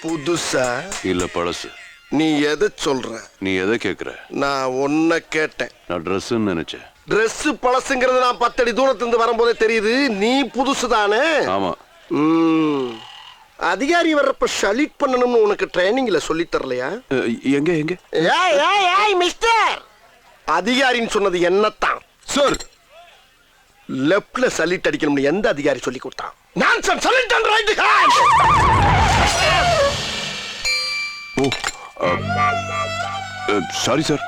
புதுசா இல்ல பழசு. நீ எதை சொல்ற? நீ எதை கேக்குற? நான் ஒன்ன கேட்டேன். நான் ட்ரெஸ்ன்னு நினைச்சேன். ட்ரெஸ் பழசுங்கிறது நான் 10 அடி தூரத்திலிருந்து வரும்போதே தெரியுது. நீ புதுசு தானே? ஆமா. அதிகாரி வர்றப்ப ஷலிட் பண்ணணும்னு உனக்கு ட்ரைனிங்ல சொல்லி தரலையா? எங்க எங்க? ஏய் மிஸ்டர், அதிகாரின்னு சொன்னது என்னத்தான் சார். லெஃப்ட்ல சலிட் அடிக்கணும்னு எந்த அதிகாரி சொல்லி கொடுத்தான்? Nonsense. Salute and right hand. Oh sorry sir.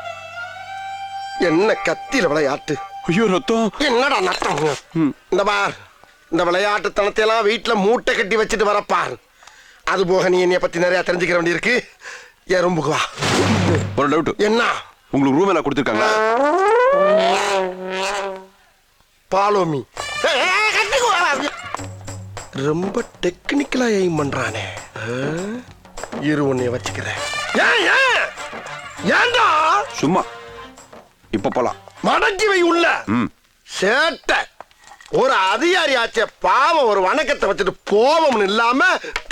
என்ன கத்தில விளையாட்டு? ஐயோ ரத்தம். என்னடா நட்டம்? இந்த பார், இந்த விளையாட்டு தனத்தை எல்லாம் வீட்டுல மூட்டை கட்டி வச்சுட்டு வரப்பார். அது போக நீ என்னைய பத்தி நிறைய தெரிஞ்சுக்கிற வேண்டி இருக்கு. என் ரூமுக்கு வா. ஒரு டவுட். என்ன? உங்களுக்கு ரூம் எல்லாம் கொடுத்துருக்காங்க? பாலோமி ரொம்ப டெக்னிக்கலா எய்ம் பண்றானே. இரு உன்னைய வச்சுக்கிறேன். ஏண்டா சும்மா இப்ப போலாம். மடக்கி வை உள்ள. சேட்டை. ஒரு அதிகாரி ஆச்சே பாவம், ஒரு வணக்கத்தை வச்சுட்டு போவம்னு இல்லாம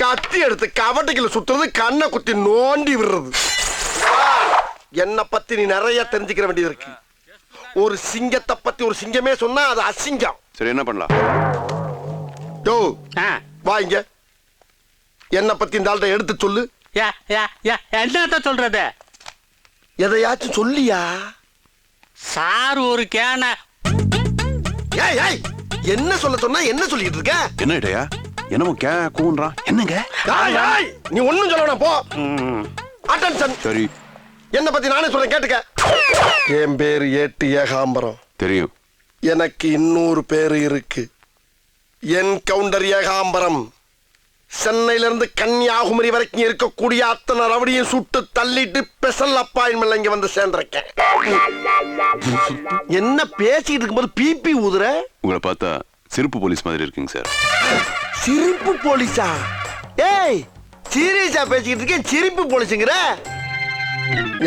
கத்தி எடுத்து கவட்டைக்குள்ள சுத்துறது, கண்ணை குத்தி நோண்டி விடுறது. என்ன பத்தி நீ நிறைய தெரிஞ்சுக்கிற வேண்டியது இருக்கு. ஒரு சிங்கத்தை பத்தி ஒரு சிங்கமே சொன்னா அது அசிங்கம். சரி என்ன பண்ணலாம்? யோ வா இங்க. என்ன பத்தி இந்த ஆள்கிட்ட எடுத்து சொல்லு. என்னத்த சொல்றது? எதையாச்சும் சொல்லியா? சார் ஒரு கேன. ஏய் என்ன சொல்ல சொன்னா என்ன சொல்லிட்டு இருக்க? என்ன இடையா? என்னமோ கே கூன்றான். என்னங்க? நீ ஒண்ணும் சொல்ல வேணாம், போ. அட்டென்ஷன். சரி. என்ன பத்தி நானே சொல்றேன், கேட்டுக்க. என் பேரு ஏட்டு ஏகாம்பரம். தெரியும். எனக்கு இன்னொரு பேரு இருக்கு. என்கவுண்டர் ஏகாம்பரம். சென்னையில இருந்து கன்னியாகுமரி வரைக்கும் இருக்கக்கூடிய அத்தனை ரவடியும் சுட்டு தள்ளிட்டு ஸ்பெஷல் அப்பாயின்மெண்ட் இங்க வந்து சேர்ந்திருக்கேன். என்ன பேசிட்டு இருக்கும்போது பிபி ஊதுற? உங்களை பார்த்தா சிரிப்பு போலீஸ் மாதிரி இருக்குங்க சார். சிரிப்பு போலீஸா? ஏய் சீரியஸா பேசிக்கிட்டு இருக்கேன், சிரிப்பு போலீஸுங்கிற?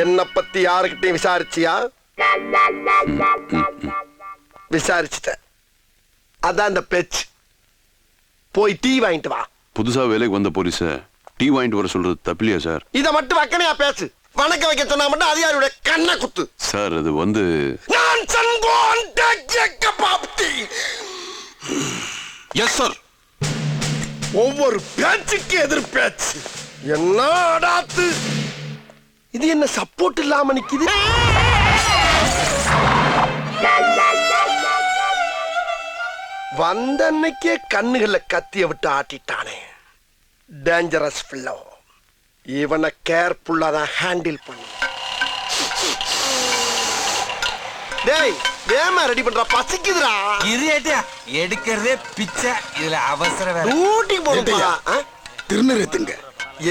என்ன பத்தி யாருக்கிட்டையும் விசாரிச்சியா? விசாரிச்சுட்ட. அதான் இந்த பேச்சு. போய் டீ வாங்கிட்டு வா. புதுசா வேலைக்கு வந்த போலீஸ டீ வாங்கிட்டு வர சொல்றது தப்பில்லையா சார்? இத மட்டும் வக்கனையா பேசு. வணக்கம் வைக்க சொன்னா மட்டும் அதிகாரியோட கண்ணை குத்து. சார் அது வந்து எஸ் சார். ஒவ்வொரு பேச்சுக்கு எதிர் பேச்சு. என்ன அடாத்து இது? என்ன சப்போர்ட் இல்லாம நிக்குது? வந்த அன்னைக்கே கண்ணுகள்ல கத்திய விட்டு ஆட்டிட்டானே. டேஞ்சரஸ் பிள்ளை. இவனை கேர்ஃபுல்லா தான் ஹேண்டில் பண்ணு. டேய் வேமா ரெடி பண்றா, பசிக்குதுடா. இது ஏட்டியா எடுக்கிறதே பிச்சை. இதுல அவசரம் வேற. ஊட்டி போறா. திருநெல்வேலிங்க.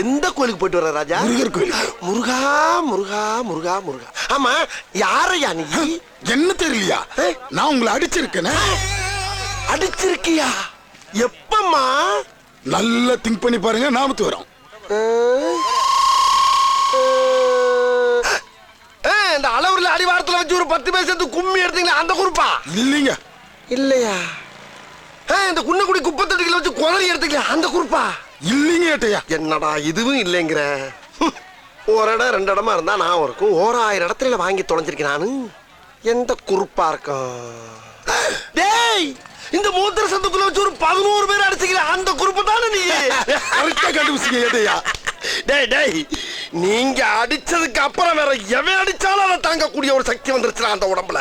எந்த கோயிலுக்கு போயிட்டு வர ராஜா? முருகர் கோயில். முருகா முருகா முருகா முருகா. ஆமா யாரையா நீ? என்ன தெரியலையா? நான் உங்களை அடிச்சிருக்கேன். அடிச்சிருக்கியா? எப்பமா? நல்லா திங்க் பண்ணி பாருங்க, ஞாபகத்து வரும். இந்த அளவுல அடிவாரத்துல வச்சு ஒரு 10 பேர் சேர்த்து கும்மி எடுத்தீங்களா, அந்த குரூப்பா? இல்லைங்க. இல்லையா? இந்த குன்னக்குடி குப்பத்தொட்டிகளை வச்சு குரலி எடுத்தீங்களா, அந்த குரூப்பா? இல்லைங்க ஏட்டையா. என்னடா இதுவும் இல்லைங்கிற? ஒரு இடம் 2 இடமா இருந்தா நான் இருக்கும். 1000 இடத்துல வாங்கி தொலைஞ்சிருக்கேன் நானு. எந்த குரூப்பா இருக்கும்? டேய் இந்த மூத்திர சந்துக்குள்ள வச்சு ஒரு 11 பேர் அடிச்சுக்கிறேன், அந்த குரூப் தானே நீ? கரெக்டா கண்டுபிடிச்சீங்க ஏட்டையா. டேய் டேய் நீங்க அடிச்சதுக்கு அப்புறம் வேற எவன் அடிச்சாலும் அதை தாங்கக்கூடிய ஒரு சக்தி வந்துருச்சு அந்த உடம்புல.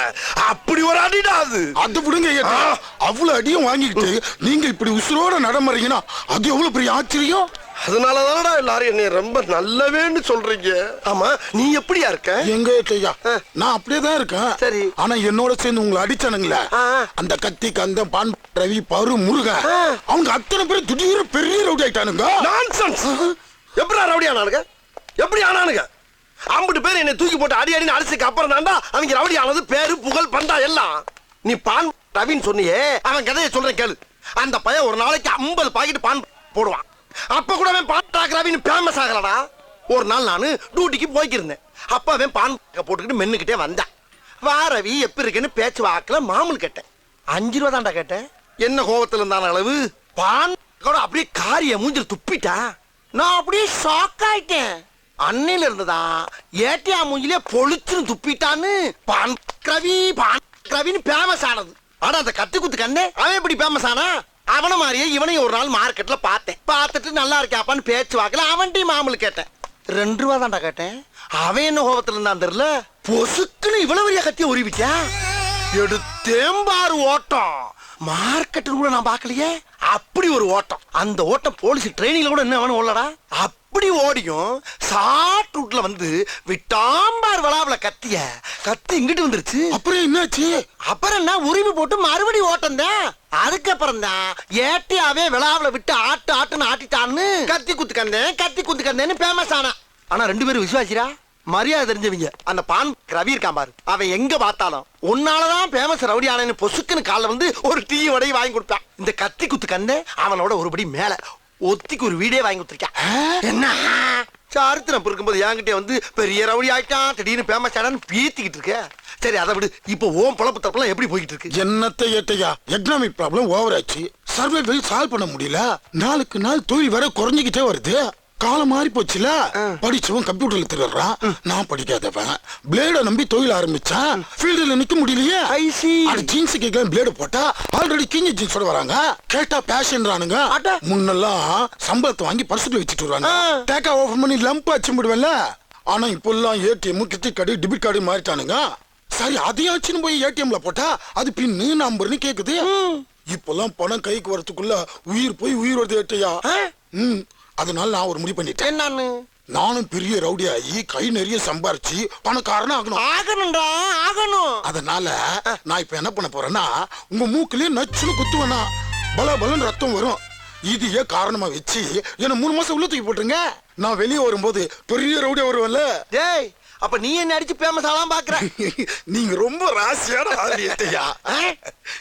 அப்படி ஒரு அடிடா அது. அது விடுங்க ஏட்டையா. அவ்வளவு அடியும் வாங்கிக்கிட்டு நீங்க இப்படி உசுரோட நடமறீங்கன்னா அது எவ்வளவு பெரிய ஆச்சரியம். அதனாலதானடா எல்லாரும் என்னை ரொம்ப நல்லவேன்னு சொல்றீங்க. ஆமா நீ எப்படியா இருக்க? எங்க ஏட்டையா நான் அப்படியேதான் இருக்கேன். சரி. ஆனா என்னோட சேர்ந்து உங்களை அடிச்சானுங்களே, அந்த கத்தி கந்த பான் ரவி பரு முருக, அவங்க அத்தனை பேர் திடீர்னு பெரிய ரவுடி ஆயிட்டானுங்க. நான்சென்ஸ். எப்படிடா ரவுடி ஆனானுங்க? எப்படி ஆனானுங்க? 50 பேர் என்னை தூக்கி போட்டு அடி அடின்னு அடிச்சதுக்கு அப்புறம் தான்டா அவங்க ரவுடி ஆனது. பேரு புகழ் பண்டா எல்லாம். நீ பான் ரவின்னு சொன்னியே, அவன் கதையை சொல்றேன் கேளு. அந்த பையன் ஒரு நாளைக்கு 50 பாக்கெட் பான் போடுவான். அப்ப கூட அவன் பான் ரவின்னு ஃபேமஸ் ஆகலடா. ஒரு நாள் நானு டியூட்டிக்கு போய்க்கிருந்தேன். அப்ப அவன் பான் போட்டுக்கிட்டு மென்னுக்கிட்டே வந்தான். வா ரவி எப்படி இருக்குன்னு பேச்சு வாக்குல மாமூல் கேட்டேன். 5 ரூபா தான்டா கேட்டேன். என்ன கோபத்துல இருந்தான அளவு? பான் அப்படியே காரிய மூஞ்சில் துப்பிட்டா. நான் அப்படியே ஷாக் ஆயிட்டேன். அன்னையில இருந்துதான் ஏடிஎம் மூஞ்சிலே பொழிச்சுன்னு துப்பிட்டான்னு பான் ரவின்னு ஃபேமஸ் ஆனது. ஆனா அந்த கத்தி குத்து கண்ணே அவன் எப்படி ஃபேமஸ் ஆனா? அவன மாதிரியே இவனையும் ஒரு நாள் மார்க்கெட்ல பார்த்தேன். பார்த்துட்டு நல்லா இருக்காப்பான்னு பேச்சு வாக்கல அவன்கிட்டயும் மாமூல் கேட்டேன். 2 ரூபா தான்டா கேட்டேன். அவன் என்ன கோபத்துல இருந்தான் தெரியல, பொசுக்குன்னு இவ்வளவு பெரிய கத்திய உருவிச்சா. எடுத்தேம்பாரு ஓட்டம். மார்க்கெட்டு கூட நான் பார்க்கலையே. அப்படி ஒரு ஓட்டம். அந்த ஓட்டம் போலீஸ் ட்ரைனிங்ல கூட என்ன வேணும் ஓடலடா. அப்படி ஓடியும் ஷார்ட் ரூட்ல வந்து விட்டாம்பார் விழாவுல கத்தி இங்கிட்டு வந்துருச்சு. அப்புறம் என்னாச்சு? அப்புறம் என்ன உரிமை போட்டு மறுபடியும் ஓட்டம் தான். அதுக்கப்புறம் தான் ஏட்டியாவே விழாவுல விட்டு ஆட்டுன்னு ஆட்டிட்டான்னு கத்தி குத்து கந்தேன்னு ஃபேமஸ் ஆனா. ஆனா 2 பேரும் விசுவாசிரா, மரியாதை தெரிஞ்சவங்க. அந்த பான் ரவி இருக்கான் பாரு, அவன் எங்க பார்த்தாலும் உன்னாலதான் ஃபேமஸ் ரவுடி ஆனு பொசுக்குன்னு கால வந்து ஒரு டீ வடையை வாங்கி கொடுப்பான். இந்த கத்தி குத்து கண்ணே அவனோட ஒருபடி மேல ஒத்திக்கு ஒரு வீடே வாங்கி கொடுத்துருக்கான். என்ன சரித்திரம் இருக்கும்போது என்கிட்ட வந்து பெரிய ரவுடி ஆயிட்டான் திடீர்னு ஃபேமஸ் ஆனான்னு பீத்திக்கிட்டு இருக்க. சரி அதை விடு. இப்போ ஓம் பொழப்பு தப்பெல்லாம் எப்படி போயிட்டு இருக்கு? என்னத்தை ஏட்டையா, எக்கனாமிக் ப்ராப்ளம் ஓவர் ஆச்சு. சர்வைவல் சால்வ் பண்ண முடியல. நாளுக்கு நாள் தொழில் வர குறைஞ்சிக்கிட்டே வருது. காலம் மாறி போச்சுல. படிச்சவன் கம்ப்யூட்டர்ல திருடுறான், நான் படிக்காதவன் பிளேட நம்பி தொழில் ஆரம்பிச்சான். ஃபீல்டுல நிக்க முடியலையே. அது ஜீன்ஸ் கேட்கலாம் பிளேடு போட்டா ஆல்ரெடி கிஞ்சி ஜீன்ஸோட வராங்க. கேட்டா பேஷன்றானுங்க. முன்னெல்லாம் சம்பளத்தை வாங்கி பர்சுல வச்சுட்டு வருவாங்க. டேக்கா ஓபன் பண்ணி லம்ப் அச்சு விடுவேன்ல. ஆனா இப்போ எல்லாம் ATM credit card debit card மாறிட்டானுங்க. சரி அதையாச்சுன்னு போய் ஏடிஎம்ல போட்டா அது பின்னு நம்பர்னு கேக்குது. இப்பெல்லாம் பணம் கைக்கு வரதுக்குள்ள உயிர் போய் உயிர் வருது ஏட்டையா. அதனால நான் ஒரு முடிவு பண்ணிட்டேன். என்னன்னு? நானும் பெரிய ரவுடி ஆகி கை நிறைய சம்பாரிச்சு பணக்காரனா ஆகணும். அதனால நான் இப்ப என்ன பண்ண போறேன்னா, உங்க மூக்குலயே நச்சுன்னு குத்துவேனா பல பலன் ரத்தம் வரும். இதையே காரணமா வச்சு என்ன 3 மாசம் உள்ள தூக்கி போட்டுருங்க. நான் வெளியே வரும்போது பெரிய ரவுடியா வருவேன்ல. டேய், அப்ப நீ என்ன அடிச்சு ஃபேமஸ் ஆலாம் பாக்குற? நீங்க ரொம்ப ராசியான ஆளு ஏட்டையா.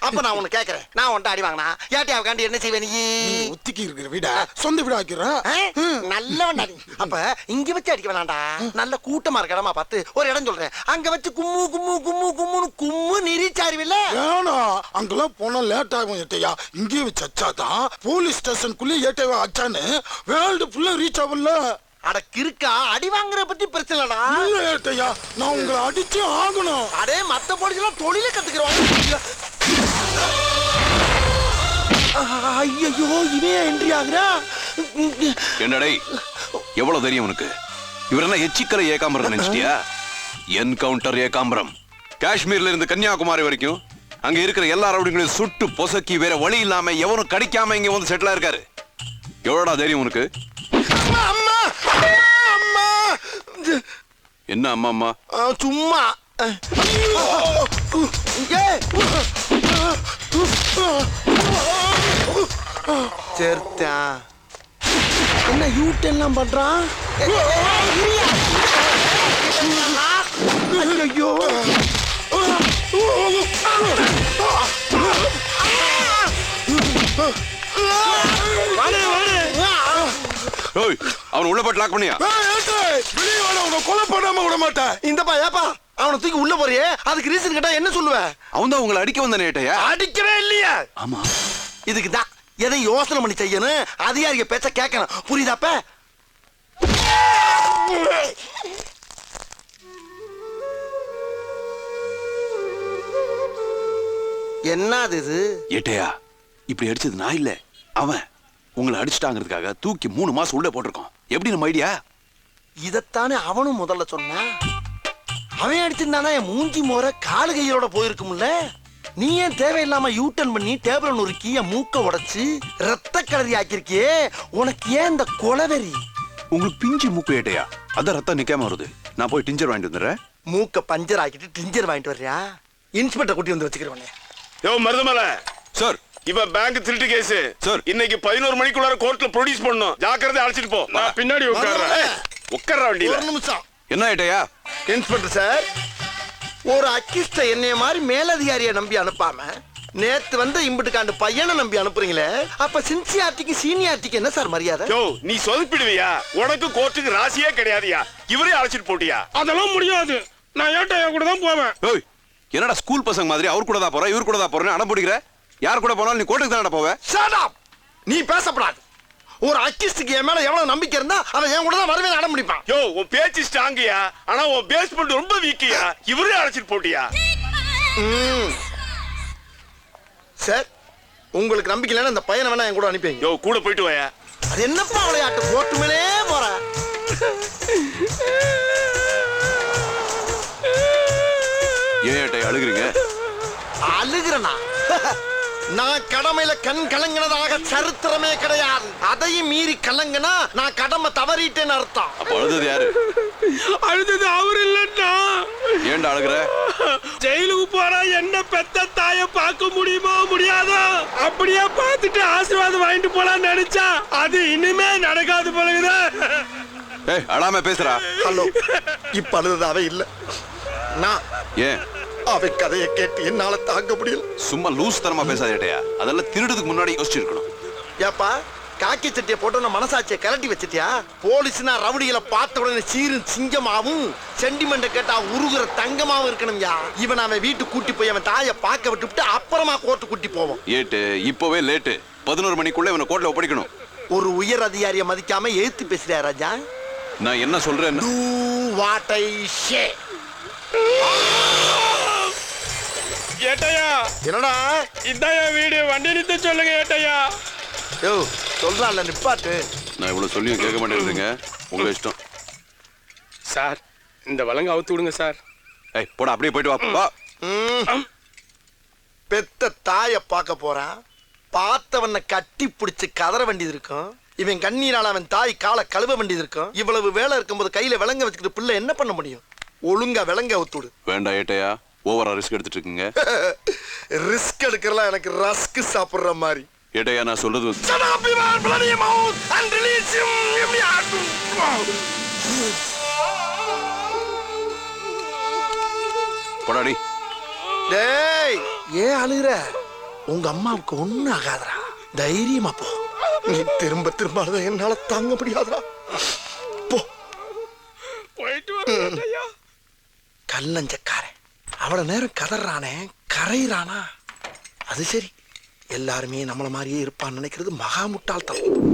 அப்ப நான் உன்னை கேக்குறேன், நான் உன்ட்ட அடி வாங்கினா ஏட்டியாவுக்காண்டி என்ன செய்வே? நீ ஒத்திக்கி இருக்கிற வீட சொந்த வீட ஆக்கிறேன். நல்லவன் அடி. அப்ப இங்க வச்சு அடிக்க வேணாண்டா. நல்ல கூட்டமா இருக்க இடமா பார்த்து ஒரு இடம் சொல்றேன், அங்க வச்சு கும்மு நிரிச்சாருவில்ல. வேணா, அங்கெல்லாம் போனா லேட் ஆகும் ஏட்டையா. இங்கே வச்சு அச்சாதான் போலீஸ் ஸ்டேஷனுக்குள்ளே ஏட்டையா அச்சான்னு வேர்ல்டு ஃபுல்லா ரீச் ஆகும்ல. அட கிறுக்கா, அடி வாங்குற பத்தி பிரச்சனைடா. இல்ல ஏட்டையா, நான் உங்களை அடிச்சு ஆகணும். அடே மத்த போலீஸ் எல்லாம் தொழில கத்துக்கிறவாங்க. ஐயோ, இவன் என்ட்ரி ஆகுறா. என்னடே எவ்வளவு தெரியும் உனக்கு? இவர் என்ன எச்சிக்கரை ஏகாம்பரம் நினைச்சிட்டியா? என்கவுண்டர் ஏகாம்பரம். காஷ்மீர்ல இருந்து கன்னியாகுமரி வரைக்கும் அங்க இருக்கிற எல்லா ரவுடிங்களையும் சுட்டு பொசக்கி வேற வழி இல்லாம எவனும் கடிக்காம இங்க வந்து செட்டில் ஆயிருக்காரு. எவ்வளோடா தெரியும் உனக்கு? என்ன அம்மா அம்மா? சும்மா சேர்த்தா என்ன யூட் எல்லாம் பண்றான்? ஐயோ, அவன் உள்ள போட்டு லாக் பண்ணியா? கொலை பண்ணாம விட மாட்டேன். இந்தப்பா ஏப்பா அவனை தூக்கி உள்ள போறியே, அதுக்கு ரீசன் கேட்டா என்ன சொல்லுவேன்? அவன் தான் உங்களை அடிக்க வந்தானே ஏட்டையா. அடிக்கவே இல்லையா? ஆமா, இதுக்குதான் எதை யோசனை பண்ணி செய்யணும், அதிகாரிக பேச்ச கேட்கணும். புரியுதாப்ப? என்னது இது? ஏட்டையா, இப்படி அடிச்சது நான் இல்ல, அவன். உங்களை அடிச்சுட்டாங்கிறதுக்காக தூக்கி 3 மாசம் உள்ள போட்டிருக்கோம். எப்படி நம்ம ஐடியா? இதத்தானே அவனும் முதல்ல சொன்னான். அவன் அடிச்சிருந்தானா என் மூஞ்சி மோர காலு கையோட போயிருக்கும்ல. நீ ஏன் தேவையில்லாம யூட்டன் பண்ணி டேபிள் நொறுக்கி என் மூக்க உடைச்சு ரத்த கலரி ஆக்கிருக்கியே? உனக்கு ஏன் இந்த கொலவெறி? உங்களுக்கு பிஞ்சு மூக்கு ஏட்டையா, அதான் ரத்தம் நிக்காம வருது. நான் போய் டிஞ்சர் வாங்கிட்டு வந்துடுறேன். மூக்க பஞ்சர் ஆக்கிட்டு டிஞ்சர் வாங்கிட்டு வர்றியா? இன்ஸ்பெக்டர் கூட்டி வந்து வச்சுக்கிறவனே. யோ மருதமலை சார், இவன் பேங்க் திருட்டு கேஸ் சார். இன்னைக்கு 11 மணிக்குள்ளார கோர்ட்ல ப்ரொடியூஸ் பண்ணனும். ஜாக்கிரதை அழைச்சிட்டு போ. நான் பின்னாடி உட்கார்றேன். உட்கார்ற வண்டியில. ஒரு நிமிஷம். என்ன ஏட்டையா? இன்ஸ்பெக்டர் சார், ஒரு அக்கிஸ்ட என்னைய மாதிரி மேலதிகாரியை நம்பி அனுப்பாம நேத்து வந்து இம்புட்டுக்காண்டு பையனை நம்பி அனுப்புறீங்களே, அப்ப சின்சியாரிட்டிக்கு சீனியாரிட்டிக்கு என்ன சார் மரியாதை? யோ நீ சொதப்பிடுவியா? உனக்கு கோர்ட்டுக்கு ராசியே கிடையாதுயா. இவரே அழைச்சிட்டு போட்டியா? அதெல்லாம் முடியாது. நான் ஏட்டையா கூட தான் போவேன். ஓய், என்னடா ஸ்கூல் பசங்க மாதிரி அவர் கூட தான் போற இவர் கூட தான் போறேன்னு அடம் பிடிக்கிற? யார் கூட போனாலும் நீ கோர்ட்டுக்கு தானடா போவ. Shut up! நீ பேசப்படாது. ஒரு அக்கிஸ்டுக்கு என் மேல எவ்வளவு நம்பிக்கை இருந்தா அவன் என் கூட தான் வரவே அடம் முடிப்பான். யோ உன் பேச்சு ஸ்ட்ராங்கியா, ஆனா உன் பேஸ்மெண்ட் ரொம்ப வீக்கியா. இவரே அழைச்சிட்டு போட்டியா? சார் உங்களுக்கு நம்பிக்கை இல்லைன்னா இந்த பையனை வேணா என் கூட அனுப்பிங்க. யோ கூட போயிட்டு வாயா. அது என்னப்பா விளையாட்டு, கோட்டு மேலே போற. ஏன் ஏட்டையா அழுகுறீங்க? அழுகிறனா? நான் கடமையில கண் கலங்கினதாக சரித்திரமே கிடையாது. அதையும் மீறி கலங்கினா நான் கடமை தவறிட்டேன்னு அர்த்தம். அப்ப அழுதது யாரு? அழுதது அவர் இல்லன்னா ஏன்டா அழுகுற? ஜெயிலுக்கு போறா என்ன பெத்த தாய பார்க்க முடியுமோ முடியாதோ, அப்படியே பார்த்துட்டு ஆசீர்வாதம் வாங்கிட்டு போலான்னு நினைச்சா அது இனிமே நடக்காது போலகுதா. ஏய் அழாம பேசுறா. ஹலோ, இப்ப அழுதது அவ இல்ல நான். ஏன்? அவ கதையை கேட்டு என்னால தாங்க முடியல. சும்மா லூஸ் தரமா பேசாத ஏட்டையா. அதெல்லாம் திருடுறதுக்கு முன்னாடி யோசிச்சிருக்கணும். ஏப்பா காக்கி சட்டியை போட்டு நான் மனசாட்சியை கலட்டி வச்சிட்டியா? போலீஸ்னா ரவுடிகளை பார்த்த உடனே சீரும் சிங்கமாவும், சென்டிமெண்ட கேட்டா உருகுற தங்கமாவும் இருக்கணும்யா. இவன் அவன் வீட்டுக்கு கூட்டி போய் அவன் தாயை பார்க்க விட்டுவிட்டு அப்புறமா கோர்ட்டு கூட்டி போவோம். ஏட்டு இப்பவே லேட்டு. 11 மணிக்குள்ள இவனை கோர்ட்ல ஒப்படைக்கணும். ஒரு உயர் அதிகாரியை மதிக்காம எதிர்த்து பேசுறியா ராஜா? நான் என்ன சொல்றேன்? Do what I say. ஏட்டையா என்னடா? இதான் என் வீடு, வண்டி நிறுத்த சொல்லுங்க ஏட்டையா. யோ சொல்றான்ல நிப்பாட்டு. நான் இவ்வளவு சொல்லியும் கேட்க மாட்டேங்கிறீங்க. உங்க இஷ்டம். சார் இந்த வழங்க அவுத்து விடுங்க சார். ஏய் போடா, அப்படியே போயிட்டு வா. வா. பெத்த தாயை பார்க்க போறான். பார்த்தவனை கட்டி பிடிச்சு கதற வேண்டியது இருக்கும். இவன் கண்ணீரால அவன் தாய் காலை கழுவ வேண்டியது இருக்கும். இவ்வளவு வேலை இருக்கும்போது கையில விலங்க வச்சுக்கிட்டு பிள்ளை என்ன பண்ண முடியும்? ஒழுங்கா விலங்க ஒத்துடு. வேண்டாம் ஏட்டையா, ஓவரா ரிஸ்க் எடுத்துட்டு இருக்கீங்க. ரிஸ்க் எடுக்கிறலாம் எனக்கு ரஸ்க் சாப்பிடுற மாதிரி. ஏட்டையா நான் சொல்றது போடாடி. டேய் ஏன் அழுகுற? உங்க அம்மாவுக்கு ஒண்ணும் ஆகாதடா, தைரியமா போ. நீ திரும்ப திரும்ப அழுத என்னால தாங்க முடியாதுடா. போ. போயிட்டு வரேன் ஏட்டையா. கல்லஞ்சக்காரன் அவ்வளவு நேரம் கதறானே, கரையிறானா? அது சரி, எல்லாருமே நம்மள மாதிரியே இருப்பான்னு நினைக்கிறது மகா முட்டாள்தனம்.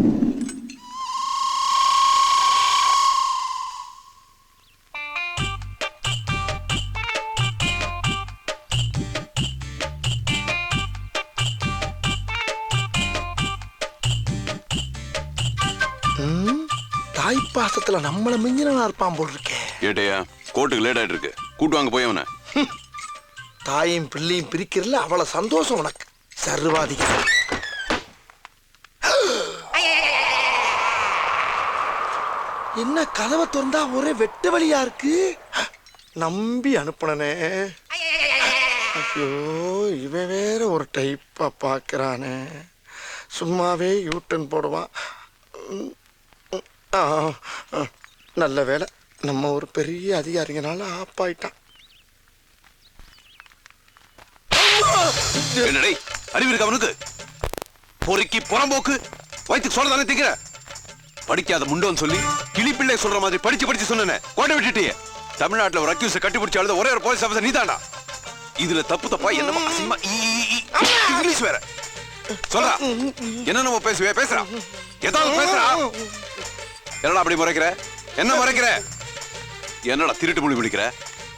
தாய்ப்பாசத்துல நம்மள மிஞ்சினா இருப்பான் போல் இருக்கே. ஏட்டையா கோர்ட்டுக்கு லேட் ஆயிட்டு இருக்கு. கூட்டு வாங்க போய் அவனை. தாயும் பிள்ளையும் பிரிக்கிறதுல அவ்வளவு சந்தோஷம் உனக்கு. சர்வாதிகாரி. என்ன கதவை திறந்தா ஒரே வெட்ட வழியா இருக்கு. நம்பி அனுப்புனனே. ஐயோ இவன் வேற ஒரு டைப்பா பாக்குறானே. சும்மாவே யூட்டன் போடுவான். நல்ல வேலை நம்ம ஒரு பெரிய அதிகாரிங்கனால ஆப்பாயிட்டான். என்னடே அறிவு இருக்கு அவனுக்கு? பொறுக்கி புறம்போக்கு வயிற்றுக்கு சொல்ல தானே திங்கிற. படிக்காத முண்டோன்னு சொல்லி கிளிப்பிள்ளை சொல்ற மாதிரி படிச்சு படிச்சு சொன்னேன். கோட்டை விட்டுட்டியே. தமிழ்நாட்டுல ஒரு அக்யூஸை கட்டி பிடிச்சி அழுத ஒரே ஒரு போலீஸ் ஆஃபீஸர் நீதானா? இதுல தப்பு தப்பா என்னமா அசிங்கமா இங்கிலீஷ் வேற சொல்றா. என்ன நம்ம பேசுறா ஏதாவது பேசுறா. என்னடா அப்படி முறைக்கிற? என்ன முறைக்கிற? என்னடா திருட்டு மொழி பிடிக்கிற?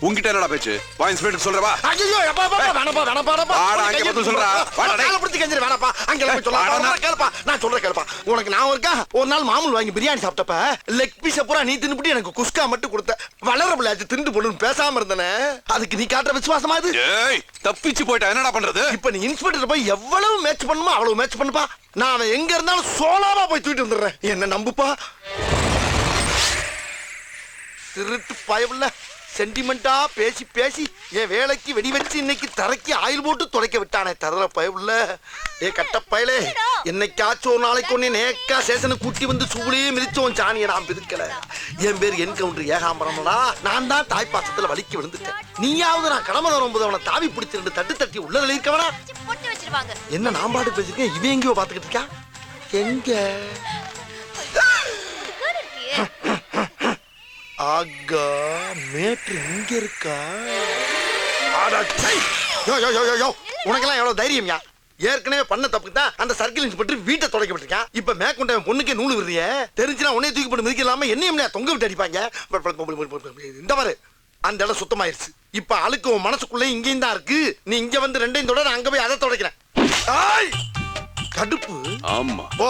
உன்கிட்ட என்னடா பேச்சு? வா இன்ஸ்பெக்டர் சொல்றவா. ஐயோ அப்பா வேணப்பா வேணப்பா. வாடா அங்க வந்து சொல்றா. வாடா டேய். கால பிடிச்சு கஞ்சிர வேணப்பா. அங்க போய் சொல்றா. கேளுப்பா. நான் சொல்றேன் கேளுப்பா. உனக்கு நான் இருக்கா ஒரு நாள் மாமூல் வாங்கி பிரியாணி சாப்பிட்டப்ப லெக் பீஸ் பூரா நீ தின்னுபிட்டு எனக்கு குஸ்கா மட்டும் கொடுத்த. வளர பிள்ளையாச்சு திண்டு போடுன்னு பேசாம இருந்தனே. அதுக்கு நீ காட்டுற விசுவாசமா இது? ஏய் தப்பிச்சு போய்டா என்னடா பண்றது? இப்ப நீ இன்ஸ்பெக்டர் போய் எவ்வளவு மேட்ச் பண்ணுமோ அவ்வளவு மேட்ச் பண்ணுப்பா. நான் அவன் எங்க இருந்தாலும் சோலாவா போய் தூக்கிட்டு வந்துடுறேன். என்ன நம்புப்பா. திருட்டு பயவுள்ள சென்டிமெண்டா பேசி பேசி என் வேலைக்கு வெடி வச்சு இன்னைக்கு தரைக்கு ஆயில் போட்டு துடைக்க விட்டானே தர பயவுள்ள. ஏ கட்ட பயலே, என்னைக்காச்சும் ஒரு நாளைக்கு ஒன்னே நேக்கா சேசனுக்கு கூட்டி வந்து சூளையே மிதிச்சோம். சாணியை நான் பிதுக்கல. என் பேர் என்கவுண்டர் ஏகாம்பரம்டா. நான் தான் தாய்ப்பாசத்துல வலிக்கு விழுந்துட்டேன். நீயாவது நான் கடமை வரும்போது அவனை தாவி பிடிச்சி 2 தட்டு தட்டி உள்ள இருக்கவனா என்ன நான் பாட்டு பேசிருக்கேன். இவன் எங்கேயோ பாத்துக்கிட்டு இருக்கா. எங்க ஆகா மேட்ரு இங்க இருக்கா. உனக்கெல்லாம் எவ்வளவு தைரியம்யா? ஏற்கனவே பண்ண தப்புக்கு தான் அந்த சர்க்கிள் இன்ஸ்பெக்டர் வீட்டை தொடக்கப்பட்டிருக்கான். இப்ப மேற்கொண்ட பொண்ணுக்கே நூல் விடுறிய தெரிஞ்சுனா உன்னைய தூக்கி போட்டு மிதிக்கலாம என்னையும் தொங்க விட்டு அடிப்பாங்க. இந்த மாதிரி அந்த இடம் சுத்தமாயிருச்சு. இப்ப அழுக்கு உன் மனசுக்குள்ளே இங்கேயும் தான் இருக்கு. நீ இங்க வந்து ரெண்டையும் தொட, நான் அங்க போய் அதை தொடக்கிறேன். கடுப்பு. ஆமா ஓ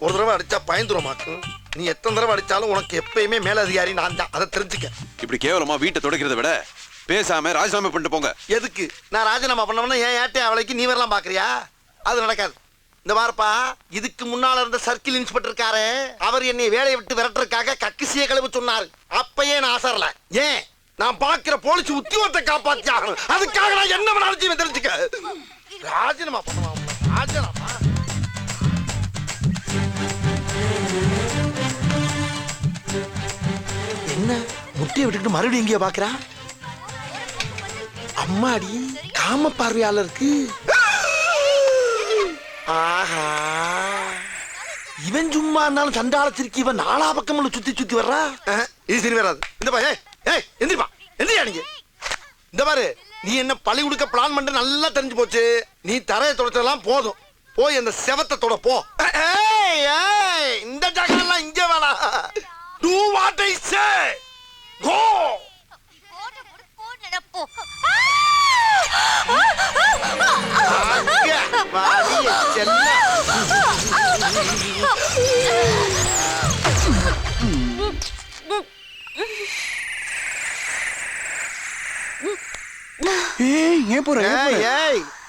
ஒரு தடவை அடிச்சா பயந்துருமாக்கும். நீ எத்தனை தடவை அடிச்சாலும் உனக்கு எப்பயுமே மேலதிகாரி நான் தான், அதை தெரிஞ்சுக்க. இப்படி கேவலமா வீட்டை துடைக்கிறத விட பேசாம ராஜினாமா பண்ணிட்டு போங்க. எதுக்கு நான் ராஜினாமா பண்ணவனா ஏன் ஏட்டே அவளைக்கு நீ வரலாம் பாக்குறியா? அது நடக்காது. இந்த வாரப்பா, இதுக்கு முன்னால இருந்த சர்க்கிள் இன்ஸ்பெக்டர் இருக்காரு, அவர் என்னை வேலையை விட்டு விரட்டுறதுக்காக கக்கிசிய கழுவு சொன்னாரு. அப்பயே நான் ஆசரல. ஏன் நான் பாக்குற போலீஸ் உத்தியோகத்தை காப்பாத்தி ஆகணும். அதுக்காக நான் என்ன வேணாலும் தெரிஞ்சுக்க. ராஜினாமா பண்ணுவான். ராஜினாமா என்ன முட்டையை விட்டுக்கிட்டு மறுபடியும் இங்கே பாக்குறா? அம்மாடி காம பார்வையாளருக்கு. ஆஹா, இவன் சும்மா இருந்தாலும் சண்டாளத்திற்கு இவன் நாலா பக்கம் சுத்தி சுத்தி வர்றா. இது சரி வராது. இந்த பா, ஏய் எந்திரிப்பா, எந்திரியா நீங்க. இந்த பாரு, நீ என்ன பழி கொடுக்க பிளான் பண்ண நல்லா தெரிஞ்சு போச்சு. நீ தரையை தொடச்சதெல்லாம் போதும், போய் அந்த செவத்தை தொட போ. இந்த ஜாக்கிரலாம் இங்க வேணாம். Do what I say. Go.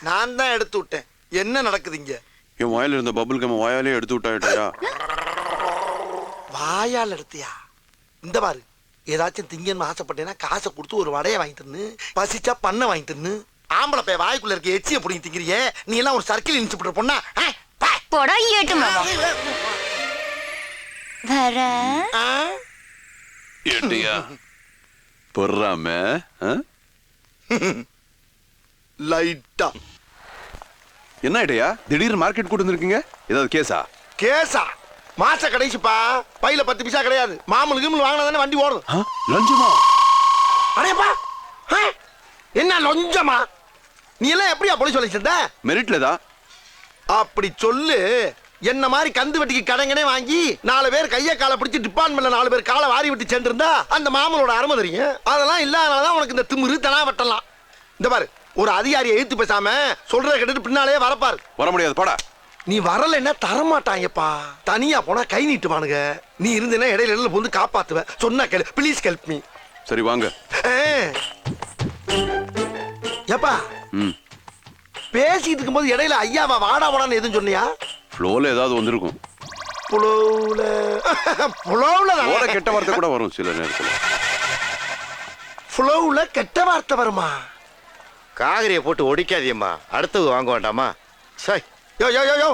நான் தான் எடுத்து விட்டேன். என்ன நடக்குது இங்க? என் வாயில இருந்த பபுள் கம் வாயாலே எடுத்து விட்டாயா? வாயால் எடுத்தியா? இந்த பாரு, ஏதாச்சும் திங்கன்னு ஆசைப்பட்டேன்னா காசை கொடுத்து ஒரு வடையை வாங்கி தன்னு, பசிச்சா பண்ண வாங்கி தன்னு. ஆம்பளை பைய வாய்க்குள்ள இருக்க எச்சியை பிடிங்கி திங்கிறியே, நீ எல்லாம் ஒரு சர்க்கிள் இன்ஸ்பெக்டர் பொண்ணா? போடா ஏட்டுமா வர ஏட்டியா பொறாம லைட்டா. என்ன ஐடியா திடீர்னு மார்க்கெட் கூட்டு வந்திருக்கீங்க? ஏதாவது கேஸா? கேசா? மாச கடைசிப்பா, பையில 10 பைசா கிடையாது. மாமூல் கிமூல் வாங்கினா தானே வண்டி ஓடும். லஞ்சமா? அடேப்பா, என்ன லஞ்சமா? நீ எல்லாம் எப்படியா போலீஸ் வேலை செஞ்ச? மெரிட்ல தான். அப்படி சொல்லு. என்ன மாதிரி கந்து வெட்டிக்கு கடங்கனே வாங்கி 4 பேர் கைய காலை பிடிச்சி டிபார்ட்மெண்ட்ல 4 பேர் காலை வாரி விட்டு சென்றிருந்தா அந்த மாமூலோட அருமை தெரியும். அதெல்லாம் இல்லாதனாலதான் உனக்கு இந்த திமிரு தனா வெட்டலாம். இந்த பாரு, ஒரு அதிகாரியை எழுத்து பேசாம சொல்றத கேட்டுட்டு பின்னாலே வரப்பாரு. வர முடியாது, போடா. நீ வரலைன்னா தரமாட்டாங்கப்பா. தனியா போனா கை நீட்டுவானுங்க. நீ இருந்தேன்னா இடையில வந்து காப்பாத்துவ. சொன்னா கேளு, ப்ளீஸ் ஹெல்ப் மீ. சரி வாங்க. ஏப்பா, பேசிட்டு இருக்கும்போது இடையில ஐயாவா வாடா வாடான்னு எதுவும் சொன்னியா? ஃப்ளோல ஏதாவது வந்திருக்கும். புலவுல கெட்ட வார்த்தை கூட வரும் சில நேரத்துல. ஃப்ளோவுல கெட்ட வார்த்தை வருமா? காகரியை போட்டு ஒடிக்காதியம்மா, அடுத்தது வாங்க வேண்டாமா? சை, யோ யோ யோ யோ,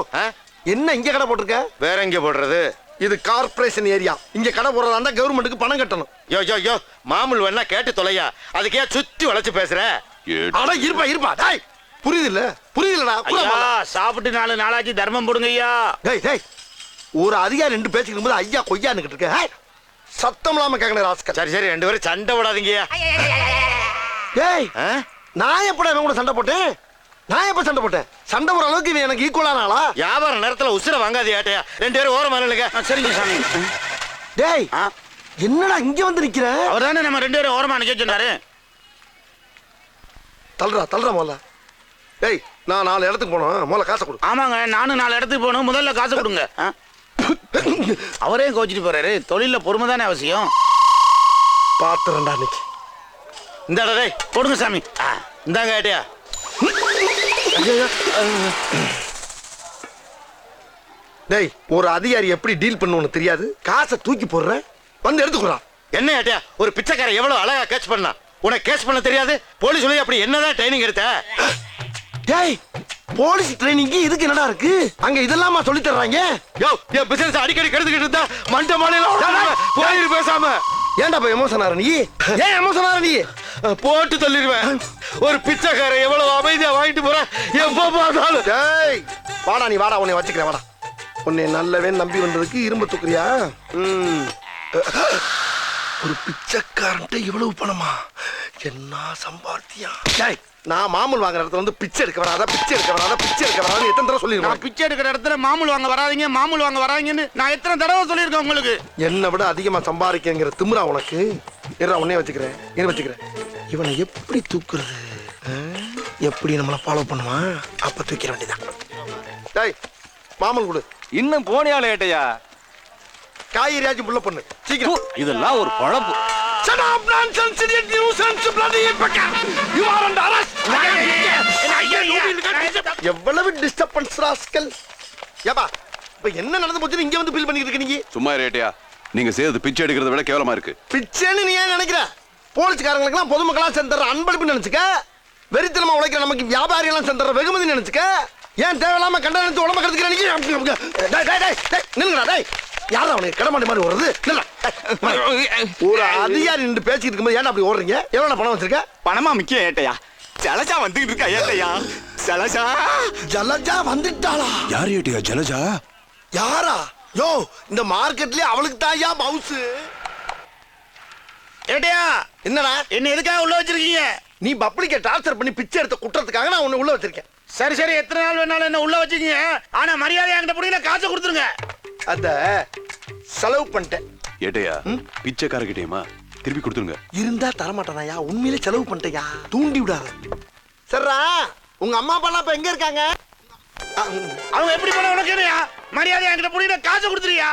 என்ன இங்க கடை போட்டிருக்க? வேற எங்க போடுறது? இது கார்ப்பரேஷன் ஏரியா. இங்க கடை போடுறதா இருந்தா கவர்மெண்ட்டுக்கு பணம் கட்டணும். யோ யோ யோ, மாமூல் வேணா கேட்டு தொலையா, அதுக்கே சுத்தி வளைச்சு பேசுற. அட இருப்பா இருப்பா, டேய் புரியுது இல்ல? புரியுதுலடா. சாப்பிட்டு 4 நாளாச்சு, தர்மம் போடுங்க ஐயா. டேய் டேய், ஒரு அதிகாரி 2 பேசிட்டு இருக்கும்போது ஐயா கொய்யான்னுகிட்டு இருக்க. சத்தம் இல்லாம கேட்கணும் ராஸ்கல். சரி சரி, 2 பேரும் சண்டை போடாதீங்கய்யா. டேய், நான் எப்படா இவன் கூட சண்டை போட்டேன்? நான் எப்ப சண்டை போட்டேன்? சண்டை போற அளவுக்கு இவன் எனக்கு ஈக்குவலான ஆளா? வியாபார நேரத்துல உசுர வாங்காதே ஏட்டையா. 2 பேரும் ஓரமா இல்லைங்க. சரிங்க சாமி. டேய், என்னடா இங்க வந்து நிக்கிற? அவர் தானே நம்ம 2 பேரும் ஓரமா நிக்க சொன்னாரு. தள்ளுறா முதல்ல. டேய், நான் 4 இடத்துக்கு போனோம், முதல்ல காசை கொடு. ஆமாங்க, நானும் 4 இடத்துக்கு போகணும், முதல்ல காசு கொடுங்க. அவரே கோச்சிட்டு போறாரு. தொழில பொறுமை தானே அவசியம். பாத்துறேன்டா இன்னைக்கு. இந்த டேய் கொடுங்க சாமி. இந்தாங்க ஏட்டையா. டேய், ஒரு அதிகாரி எப்படி டீல் பண்ணுவோன்னு தெரியாது. காசை தூக்கி போடுறேன், வந்து எடுத்துக்கிறான். என்ன ஏட்டையா, ஒரு பிச்சைக்காரன் எவ்வளவு அழகா கேட்ச் பண்ணா. உனக்கு கேட்ச் பண்ண தெரியாது? போலீஸ் சொல்லி அப்படி என்னதான் ட்ரைனிங் எடுத்த? டேய், போலீஸ் ட்ரைனிங்க்கு இதுக்கு என்னடா இருக்கு? அங்க இதெல்லாமா சொல்லி தர்றாங்க? யோ, என் பிசினஸ் அடிக்கடி கெடுத்துக்கிட்டு இருந்தா மண்ட மாலையில போயிரு பேசாம. ஏன்டா போய் எமோஷன் ஆற நீ? ஏன் எமோஷன் ஆற நீ? போட்டு தள்ளிடுவேன். ஒரு பிச்சைக்காரன் எவ்வளவு அமைதியா வாங்கிட்டு போற எப்ப பார்த்தாலும். டேய், வாடா நீ வாடா, உன்னை வச்சுக்கிறேன் வாடா. உன்னை நல்லவே நம்பி வந்ததுக்கு இரும்பு தூக்குறியா? ஒரு பிச்சைக்காரன்ட்ட இவ்வளவு பணமா? என்ன சம்பாத்தியா? டேய், நான் மாமூல் வாங்குற இடத்துல வந்து பிச்சை எடுக்க வராத, பிச்சை எடுக்க வராத, பிச்சை எடுக்க வராத எத்தனை தடவை நான் சொல்லிருக்கேன்? பிச்சை எடுக்கிற இடத்துல மாமூல் வாங்க வராதீங்க, மாமூல் வாங்க வராதீங்கன்னு நான் எத்தனை தடவை சொல்லியிருக்கேன் உங்களுக்கு. என்னை விட அதிகமா சம்பாதிக்கிற திமிரா உனக்கு? இருடா, உன்னே வச்சுக்கிறேன், வச்சுக்கிறேன். இவனை எப்படி தூக்குறது? எப்படி நம்மளை ஃபாலோ பண்ணுவான்? அப்ப தூக்கிற வேண்டியதான். டேய், மாமூல் கொடு. இன்னும் போனியால ஏட்டையா? காய்கறியாச்சும் புள்ள பொண்ணு சீக்கிரம். இதெல்லாம் ஒரு பழப்பு. Shut up, nonsense, idiot, nuisance, bloody pecker. You are under arrest. எவ்வளவு டிஸ்டர்பன்ஸ் ராஸ்கல். ஏப்பா, இப்ப என்ன நடந்து போச்சுன்னு இங்க வந்து ஃபீல் பண்ணிட்டு இருக்க நீங்க? சும்மா ரேட்டையா, நீங்க செய்யறது பிச்சை எடுக்கிறத விட கேவலமா இருக்கு. பிச்சைன்னு நீ ஏன் நினைக்கிற? போலீஸ்காரங்களுக்கெல்லாம் பொதுமக்களா சென்ற அன்பளிப்பு நினைச்சுக்க. வெறித்தனமா உழைக்கிற நமக்கு வியாபாரிகளாம் சென்ற வெகுமதி நினைச்சுக்க. ஏன் தேவையில்லாம கண்ட நினைச்சு உடம்ப கருத்துக்கிற நில்லுங்கடா. டேய், யாரா அவனுக்கு கடமாடி மாதிரி ஓடுறது? ஒரு அதிகாரி நின்று பேசிட்டு இருக்கும்போது ஏன்டா அப்படி ஓடுறீங்க? எவ்வளவு பணம் வச்சிருக்க? பணமா முக்கியம் ஏட்டையா. ஜலஜா வந்துகிட்டு இருக்கா ஏட்டையா. ஜலஜா ஜலஜா வந்துட்டாளா? யார் ஏட்டையா ஜலஜா? யாரா? யோ, இந்த மார்க்கெட்லயே அவளுக்கு தாயா பவுஸ். ஏட்டையா, என்னடா என்ன எதுக்காக உள்ள வச்சிருக்கீங்க? நீ பப்ளிக்க டார்ச்சர் பண்ணி பிச்சை எடுத்த குற்றத்துக்காக நான் உன்னை உள்ள வச்சிருக்கேன். சரி சரி, எத்தனை நாள் வேணாலும் என்ன உள்ள வச்சுக்கீங்க. ஆனா மரியாதை என்கிட்ட புரியல, காசை கொடுத்துருங்க. அத செலவு பண்ணிட்டேன். ஏட்டையா, பிச்சைக்காரகிட்டேமா திருப்பி கொடுத்துருங்க. இருந்தா தரமாட்டானாயா? உண்மையிலே செலவு பண்ணிட்டேயா, தூண்டி விடாத. சரிடா, உங்க அம்மா அப்பா எல்லாம் இப்ப எங்க இருக்காங்க? அவங்க எப்படி பண்ண உனக்கு என்னையா? மரியாதை என்கிட்ட புரியல, காசை கொடுத்துறியா?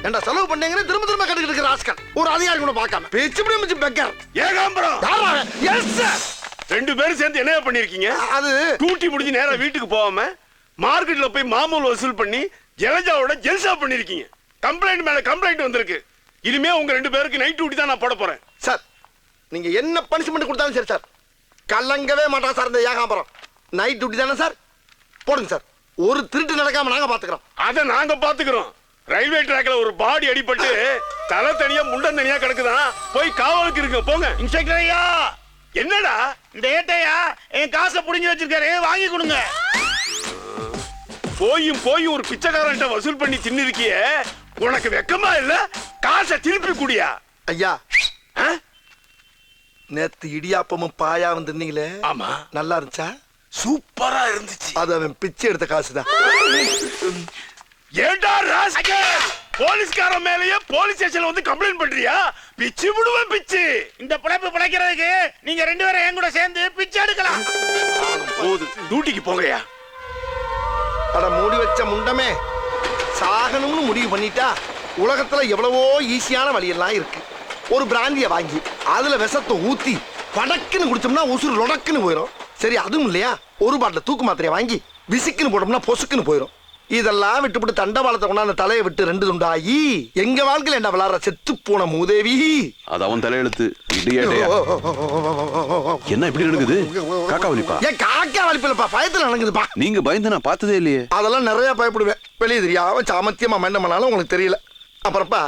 ஏண்டா செலவு பண்ணீங்கன்னு திரும்ப திரும்ப கட்டுக்கிட்டு இருக்கிற ராஸ்கல். ஒரு அதிகாரி கூட பார்க்காம பேச்சு பிடிச்சு பெக்கர். Ekambaram, yes sir. ரெண்டு பேரும் சேர்ந்து என்ன பண்ணிருக்கீங்க? அது டூட்டி முடிஞ்சு நேரா வீட்டுக்கு போகாம மார்க்கெட்ல போய் மாமூல் வசூல் பண்ணி ஜலஜாவோட ஜெல்சா பண்ணிருக்கீங்க. கம்ப்ளைண்ட் மேல கம்ப்ளைண்ட் வந்திருக்கு. இனிமே உங்க ரெண்டு பேருக்கு நைட் டியூட்டி தான் நான் போட போறேன். சார், நீங்க என்ன பனிஷ்மெண்ட் கொடுத்தாலும் சரி சார், கலங்கவே மாட்டான் சார் இந்த ஏகாம்பரம். நைட் டியூட்டி தானே சார், போடுங்க சார். ஒரு திருட்டு நடக்காம நாங்க பாத்துக்கிறோம். அத நாங்க பாத்துக்கிறோம். ரயில்வே ட்ராக்ல ஒரு பாடி அடிபட்டு தலை தனியா முண்டம் தனியா கிடக்குதான். போய் காவலுக்கு இருக்கு போங்க. இன்ஸ்பெக்டர் ஐயா, என்னடா இந்த ஏட்டையா என் காசை புடிஞ்சு வச்சிருக்காரு, வாங்கி கொடுங்க. போயும் ஒரு பிச்சைக்காரன்ட்ட வசூல் பண்ணி தின்னு இருக்கியே, உனக்கு வெக்கமா இல்ல? காசை திருப்பி குடியா? ஐயா, நேத்து இடியாப்பமும் பாயா வந்திருந்தீங்களே, ஆமா, நல்லா இருந்துச்சா? சூப்பரா இருந்துச்சு. அது அவன் பிச்சை எடுத்த காசுதான். ஏண்டா ராஸ்கல், போலீஸ்காரன் மேலயே போலீஸ் ஸ்டேஷன்ல வந்து கம்ப்ளைண்ட் பண்றியா? பிச்சு விடுவேன் பிச்சு. இந்த பிழைப்பு பிழைக்கிறதுக்கு நீங்க ரெண்டு பேரும் என் கூட சேர்ந்து பிச்சை எடுக்கலாம். போது, டியூட்டிக்கு போங்கயா. அட மூடி வச்ச முண்டமே, சாகணும்னு முடிவு பண்ணிட்டா உலகத்துல எவ்வளவோ ஈஸியான வழியெல்லாம் இருக்கு. ஒரு பிராந்திய வாங்கி அதுல விஷத்தை ஊத்தி படக்குன்னு குடிச்சோம்னா உசுறு லொடக்குன்னு போயிடும். சரி, அதுவும் இல்லையா, ஒரு பாட்டில் தூக்கு மாத்திரையை வாங்கி விசிக்குன்னு போட்டோம்னா பொசுக்குன்னு போயிடும். இதெல்லாம் விட்டுவிட்டு தண்டவாளத்தை கொண்டாந்து தலையை விட்டு ரெண்டு துண்டாகி எங்க வாழ்க்கையில என்ன விளாடுற செத்து போன மூதேவி. அது அவன் தலையெழுத்து. என்ன இப்படி நடக்குது? காக்கா வலிப்பா? ஏன் காக்கா வலிப்பில்லப்பா, பயத்துல நடக்குதுப்பா. நீங்க பயந்து நான் பார்த்ததே இல்லையே. அதெல்லாம் நிறைய பயப்படுவேன். வெளியே தெரியாம சாமத்தியமா என்ன பண்ணாலும் உங்களுக்கு தெரியல. அப்புறப்பா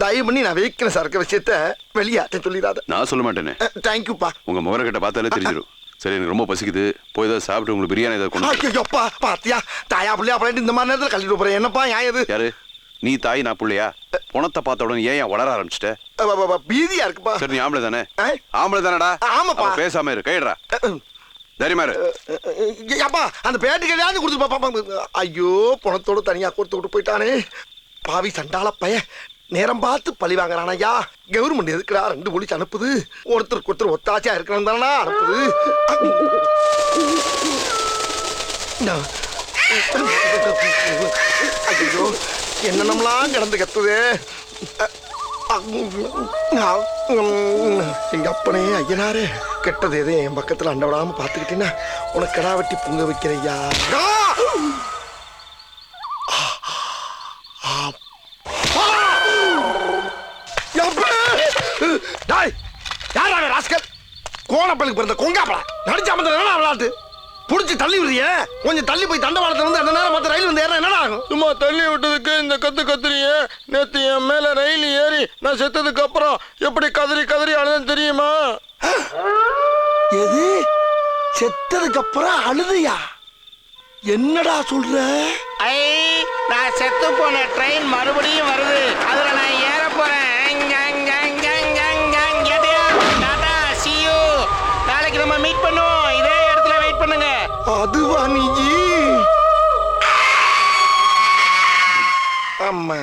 தயவு பண்ணி நான் வைக்கிற சரக்கு விஷயத்த வெளியாட்ட சொல்லிடாத. நான் சொல்ல மாட்டேனே. தேங்க்யூப்பா. உங்க முகர கிட்ட பார்த்தாலே தெரிஞ்சிடும். சரி, எனக்கு ரொம்ப பசிக்குது, போய் ஏதாவது சாப்பிட்டு உங்களுக்கு பிரியாணி ஏதாவது கொண்டு. ஐயோப்பா, பாத்தியா தாயா பிள்ளையா அப்படின்ட்டு இந்த மாதிரி நேரத்தில் கழிட்டு போறேன். என்னப்பா ஏன் இது? யாரு நீ? தாய் நான் புள்ளையா? பணத்தை பார்த்த உடனே ஏன் வளர ஆரம்பிச்சிட்ட? பீதியா இருக்குப்பா. சரி, நீ ஆம்பளை தானே? ஆ? ஆம்பளை தானடா? ஆமாப்பா. அப்ப பேசாம இரு, கைடுறா. தைரியமா இரு. அப்பா, அந்த பேட்டு கிடையாது கொடுத்து பாப்பா. ஐயோ, பணத்தோட தனியா கொடுத்து விட்டு போயிட்டானே பாவி சண்டால பையன். நேரம் பார்த்து பழி வாங்குறான். ஐயா, கவர்மெண்ட் எதுக்குடா ரெண்டு போலீஸ் அனுப்புது? ஒருத்தருக்கு ஒருத்தர் ஒத்தாச்சியா இருக்கிறான் தானா அனுப்புது? ஐயோ, என்னென்னலாம் கிடந்து கத்துது. எங்க அப்பனே ஐயனாரே, கெட்டது எதே என் பக்கத்துல அண்ட விடாம பாத்துக்கிட்டீங்கன்னா உனக்கு கடா வெட்டி பொங்க வைக்கிறையா. கோணப்பலுக்கு பிறந்த கொங்காப்படா நடிச்சாம விளையாட்டு புடிச்சு தள்ளி விடுறிய. கொஞ்சம் தள்ளி போய் தண்டவாளத்துல இருந்து அந்த நேரம் மத்த ரயில் வந்து ஏற என்ன ஆகும்? சும்மா தள்ளி விட்டதுக்கு இந்த கத்து கத்துறிய. நேத்து என் மேல ரயில் ஏறி நான் செத்ததுக்கு அப்புறம் எப்படி கதறி கதறி அழுதுன்னு தெரியுமா? எது? செத்ததுக்கு அப்புறம் அழுதையா? என்னடா சொல்ற? ஐ, நான் செத்து போன ட்ரெயின் மறுபடியும் வருது, அதுல நான் ஏற போறேன். அதுவா நீ? அம்மா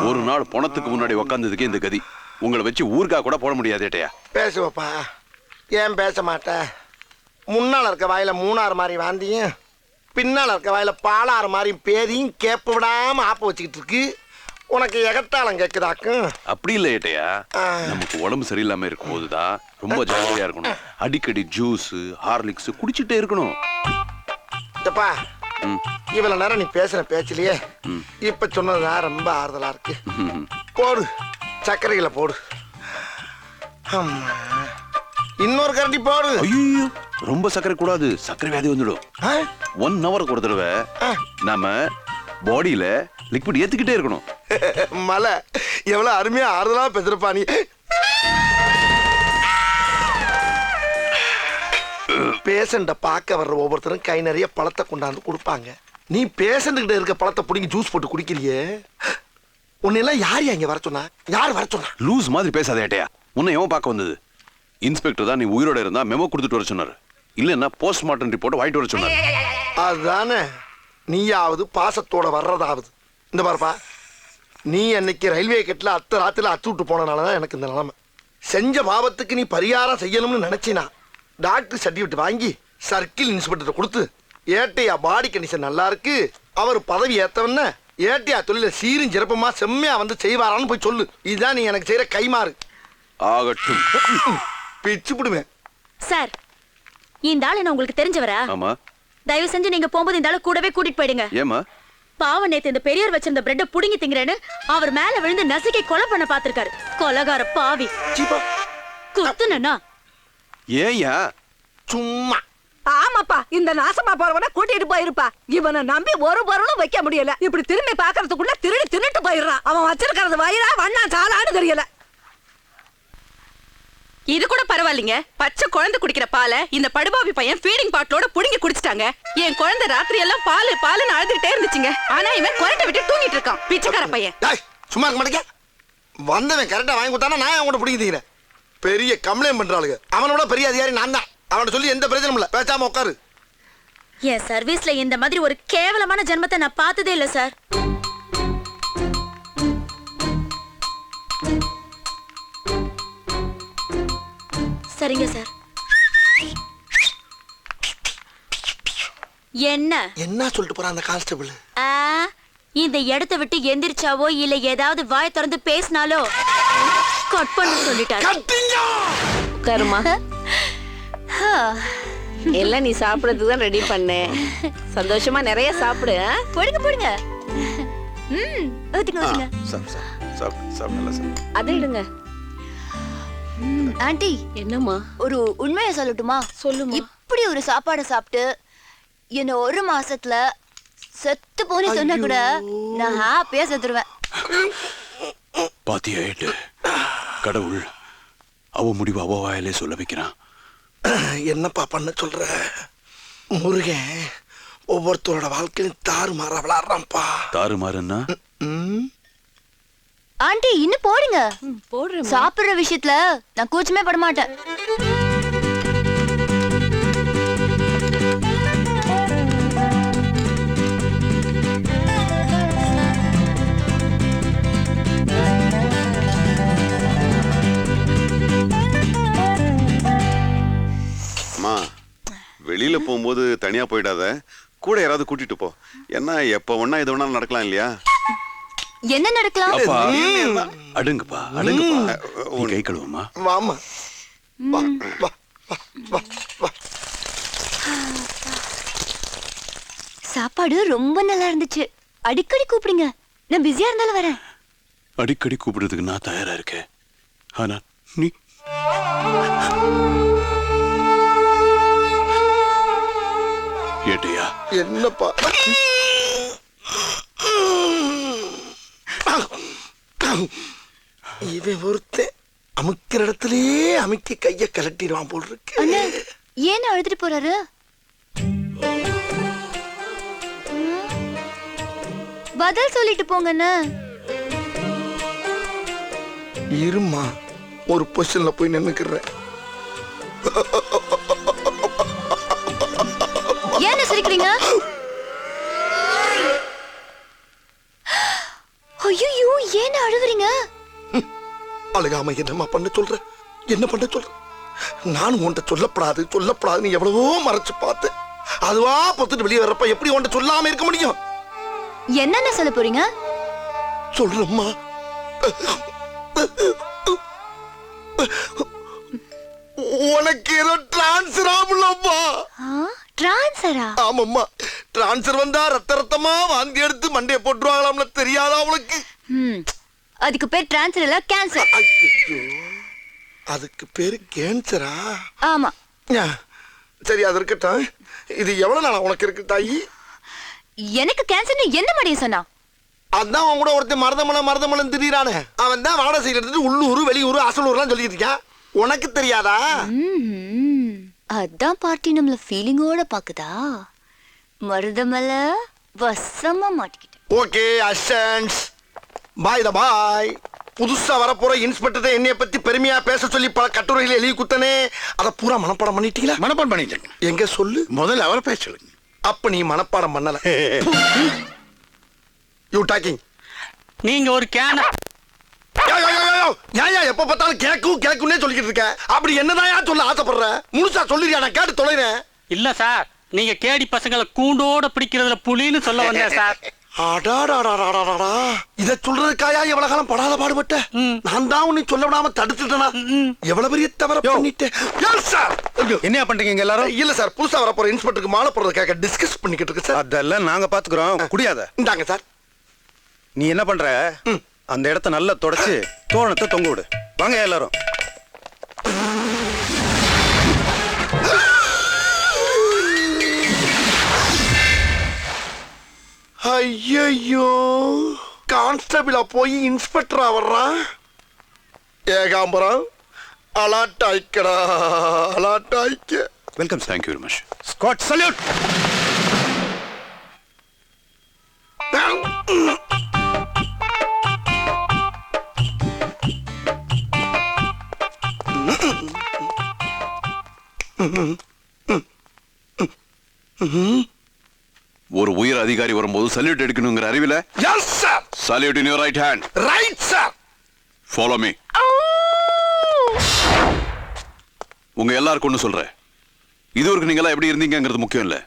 ஒரு நாள் பணத்துக்கு முன்னாடி உக்காந்ததுக்கு இந்த கதி. உங்களை வச்சு ஊருக்கா கூட போட முடியாது ஏட்டையா. பேசுவப்பா. ஏன் பேச மாட்டேன்? முன்னால இருக்க வாயில மூணாறு மாதிரி வாந்தியும், பின்னால இருக்க வாயில பாலாறு மாதிரி பேதியும் கேப்ப விடாம ஆப்ப வச்சுக்கிட்டு இருக்கு. உனக்கு எகத்தாளம் கேக்குதாக்கும்? அப்படி இல்லை ஏட்டையா, நமக்கு உடம்பு சரியில்லாம இருக்கும் போதுதான் ரொம்ப ஜாக்கிரதையா இருக்கணும். அடிக்கடி ஜூஸ் ஹார்லிக்ஸ் குடிச்சிட்டே இருக்கணும். இதப்பா, இவ்வளவு நேரம் நீ பேசுற பேச்சிலேயே இப்ப சொன்னதுதான் ரொம்ப ஆறுதலா இருக்கு. போடு, சர்க்கரைகளை போடு. இன்னொரு கரண்டி போடு. ஐயோ, ரொம்ப சர்க்கரை கூடாது, சர்க்கரை வியாதி வந்துடும். 1 ஹவருக்கு ஒரு தடவை நாம பாடியில லிக்விட் ஏத்துக்கிட்டே இருக்கணும். மலை எவ்வளவு அருமையா ஆறுதலா பேசுறப்பா நீ. பேஷண்ட பார்க்க வர்ற ஒவ்வொருத்தரும் கை நிறைய பழத்தை கொண்டாந்து கொடுப்பாங்க. நீ பேஷண்ட் கிட்ட இருக்க பழத்தை புடிங்கி ஜூஸ் போட்டு குடிக்கிறியே. உன்னெல்லாம் யார் அங்க வர சொன்னா? யார் வர சொன்னா? லூஸ் மாதிரி பேசாத ஏட்டையா. உன்னை எவன் பார்க்க வந்தது? இன்ஸ்பெக்டர் தான் நீ உயிரோட இருந்தா மெமோ கொடுத்துட்டு வர சொன்னாரு. இல்லன்னா போஸ்ட்மார்ட்டம் ரிப்போர்ட் வாங்கிட்டு வர சொன்னாரு. அதுதானே, நீயாவது பாசத்தோட வர்றதாவது. இந்த பாருப்பா, நீ அன்னைக்கு ரயில்வே கட்டில அத்தை ராத்திரில அத்து விட்டு போனனாலதான் எனக்கு இந்த நிலைமை. செஞ்ச பாவத்துக்கு நீ பரிகாரம் செய்யணும்னு நினைச்சினா டாக்டர் சர்டிபிகேட் வாங்கி சர்க்கிள் இன்ஸ்பெக்டர் கொடுத்து, ஏட்டையா பாடி கண்டிஷன் நல்லா இருக்கு, அவர் பதவி ஏத்தவன ஏட்டையா தொழில சீரும் சிறப்பமா செம்மையா வந்து செய்வாரான்னு போய் சொல்லு. இதுதான் நீ எனக்கு செய்யற கைமாறு. ஆகட்டும். பிச்சு விடுவேன். சார், இந்த ஆளு நான் உங்களுக்கு தெரிஞ்சவரா? ஆமா. தயவு செஞ்சு நீங்க போகும்போது இந்த ஆளு கூடவே கூட்டிட்டு போயிடுங்க. ஏமா? பாவம், நேத்து இந்த பெரியவர் வச்சிருந்த பிரெட்டை புடுங்கி திங்கிறேன்னு அவர் மேல விழுந்து நசுக்கி கொலை பண்ண பாத்திருக்காரு. கொலகார பாவி. குத்துனா ஏயா? சும்மா. ஆமாப்பா, இந்த நாசமா போறவன கூட்டிட்டு போயிருப்பா. இவனை நம்பி ஒரு பொருளும் வைக்க முடியல. இப்படி திரும்பி பாக்குறதுக்குள்ள திருடி தின்னுட்டு போயிடுறான். அவன் வச்சிருக்கிறது வயிறா வண்ணா சாலான்னு தெரியல. இது கூட பரவாயில்லைங்க. பச்சை குழந்தை குடிக்கிற பாலை இந்த படுபாவி பையன் ஃபீடிங் பாட்டிலோட புடுங்கி குடிச்சிட்டாங்க. என் குழந்தை ராத்திரி எல்லாம் பால் பாலுன்னு அழுதுகிட்டே இருந்துச்சுங்க. ஆனா இவன் குரட்டை விட்டு தூங்கிட்டு இருக்கான். பிச்சைக்கார பையன். சும்மா இருக்க மாட்டேங்க. வந்தவன் கரெக்டா வாங்கி கொடுத்தானா நான் அவன் கூட பிடிக்கிறேன். பெரிய கம்ப்ளைண்ட் பண்றாளுங்க. அவனோட பெரிய அதிகாரி நான் தான். அவனை சொல்லி எந்த பிரச்சனையும் இல்ல. பேசாம உட்காரு. என் சர்வீஸ்ல இந்த மாதிரி ஒரு கேவலமான ஜென்மத்தை நான் பார்த்ததே இல்ல சார். சரிங்க சார். என்ன சொல்லிட்டு போறான் அந்த கான்ஸ்டபிள்? இந்த இடத்தை விட்டு எந்திரிச்சாவோ இல்ல ஏதாவது வாய் திறந்து பேசினாலோ கட் பண்ண சொல்லிட்டாரு. கருமா, எல்லாம் நீ சாப்பிடறதுக்கு தான் ரெடி பண்ணேன். சந்தோஷமா நிறைய சாப்பிடு. போடுங்க போடுங்க. ஊத்துங்க ஊத்துங்க. அதை இடுங்க. ஆண்டி, என்னம்மா? ஒரு உண்மையை சொல்லட்டுமா? சொல்லுமா. இப்படி ஒரு சாப்பாடு சாப்பிட்டு என்ன 1 மாசத்துல செத்து போனி சொன்னா கூட நான் ஹாப்பியா செத்துருவேன். பாத்தியா ஏட்டு, கடவுள் அவ முடிவு அவ வாயிலே சொல்ல வைக்கிறான். என்னப்பா பண்ண சொல்ற? முருகன் ஒவ்வொருத்தரோட வாழ்க்கையும் தாறுமாறா விளையாடுறான்ப்பா. தாறுமாறுன்னா? ஆண்டி, இன்னும் போடுங்க. போடுறேன். சாப்பிடுற விஷயத்துல நான் கூச்சமே பட மாட்டேன். வெளியில போகும்போது தனியா போயிடாத, கூட யாராவது கூட்டிட்டு போ. என்ன எப்ப ஒண்ணா இது ஒண்ணா நடக்கலாம் இல்லையா? என்ன நடக்கலாம்? அப்பா, அடுங்கப்பா அடுங்கப்பா. நீ கை கழுவுமா? வாமா. வா வா வா வா. சாப்பாடு ரொம்ப நல்லா இருந்துச்சு. அடிக்கடி கூப்பிடுங்க. நான் பிஸியா இருந்தாலும் வரேன். அடிக்கடி கூப்பிடுறதுக்கு நான் தயாரா இருக்கேன். ஆனா நீ ஏட்டையா? என்னப்பா? இவன் ஒருத்தன் அமுக்கிற இடத்துலயே அமுக்கி கைய கலட்டிடுவான் போல் இருக்கு. ஏன் அழுதுட்டு போறாரு? பதில் சொல்லிட்டு போங்கண்ணா. இருமா, ஒரு பொசிஷன்ல போய் நின்னுக்கிறேன். சிரிக்கிறீங்க? ஐயோ, ஏன் அழுகுறீங்க? அழுகாம என்னம்மா பண்ண சொல்ற? என்ன பண்ண சொல்ற? நான் உன்கிட்ட சொல்லப்படாது நீ எவ்வளவோ மறைச்சு பார்த்து அதுவா பொத்துட்டு வெளியே வர்றப்ப எப்படி உன்கிட்ட சொல்லாம இருக்க முடியும்? என்னென்ன சொல்ல போறீங்க? சொல்றம்மா. உனக்கு ஏதோ டிரான்ஸ்ஃபர் ஆகலப்பா. டிரான்ஸ்ஃபரா? ஆமாம்மா, டிரான்ஸ்ஃபர் வந்தா ரத்தமா வாந்தி எடுத்து மண்டைய போட்டுருவாங்களாம்ல, தெரியாதா அவளுக்கு? அதுக்கு பேர் டிரான்ஸ்ஃபர் இல்ல, கேன்சர். அதுக்கு பேரு கேன்சரா? ஆமா. சரி, அது இருக்கட்டும். இது எவ்வளவு நாளா உனக்கு இருக்கு தாயி? எனக்கு கேன்சர்னு என்ன மடிய சொன்னா? அதான் அவன் கூட ஒருத்தன் மருதமலை திடீரானே. அவன் தான் வாடகை எடுத்துட்டு உள்ளூர் வெளியூர் அசலூர்லாம் சொல்லிட்டு இருக்கான். உனக்கு தெரியாதா? அதான் பார்ட்டி நம்மள ஃபீலிங்கோட பாக்குதா? மருதமலை வசமா மாட்டிக்கிட்டேன். ஓகே அஷன்ஸ், பாய். புதுசா வரப்போற இன்ஸ்பெக்டர் என்னைய பத்தி பெருமையா பேச சொல்லி பல கட்டுரைகளை எழுதி குத்தனே, அத பூரா மனப்பாடம் பண்ணிட்டீங்களா? மனப்பாடம் பண்ணிட்டேன். எங்க சொல்லு. முதல்ல அவரை பேச சொல்லுங்க. அப்ப நீ மனப்பாடம் பண்ணல. You talking. நீங்க ஒரு கேன எப்ப பார்த்தாலும் கேக்குன்னே சொல்லிக்கிட்டு இருக்க. அப்படி என்னதான் சொல்ல ஆசைப்படுற? முழுசா சொல்லிருக்கியா? நான் கேட்டு தொலைறேன். இல்ல சார், நீங்க கேடி பசங்களை கூண்டோட பிடிக்கிறதுல புலின்னு சொல்ல வந்தேன் சார். இத சொல்றதுக்காயா எவ்வளவு காலம் படாத பாடுபட்ட? நான் தான் உன்னை சொல்ல விடாம தடுத்துட்டேனா? எவ்வளவு பெரிய தவற பண்ணிட்டேன். என்ன பண்றீங்க எல்லாரும்? இல்ல சார், புதுசா வரப்போற இன்ஸ்பெக்டருக்கு மாலை போடுறதுக்காக டிஸ்கஸ் பண்ணிக்கிட்டு இருக்கு சார். அதெல்லாம் நாங்க பாத்துக்கிறோம். குடியாத. இந்தாங்க சார். நீ என்ன பண்ற? அந்த இடத்த நல்லா தொடச்சு தோரணத்தை தொங்க விடு. வாங்க எல்லாரும். ஐயோ, கான்ஸ்டபிளா போய் இன்ஸ்பெக்டரா வர்றான். ஏகாம்பரம், அலாட்டாய்க்கடா, அலாட்டாய்க்க. Welcome. Thank you very much. Squad salute. ஒரு உயர் அதிகாரி வரும்போது சல்யூட் எடுக்கணுங்கிற அறிவில yes sir. Salute in your right hand. Right sir. Follow me. உங்க எல்லாருக்கும் ஒண்ணு சொல்றேன். இதுவரைக்கும் நீங்க எல்லாம் எப்படி இருந்தீங்கிறது முக்கியம் இல்ல,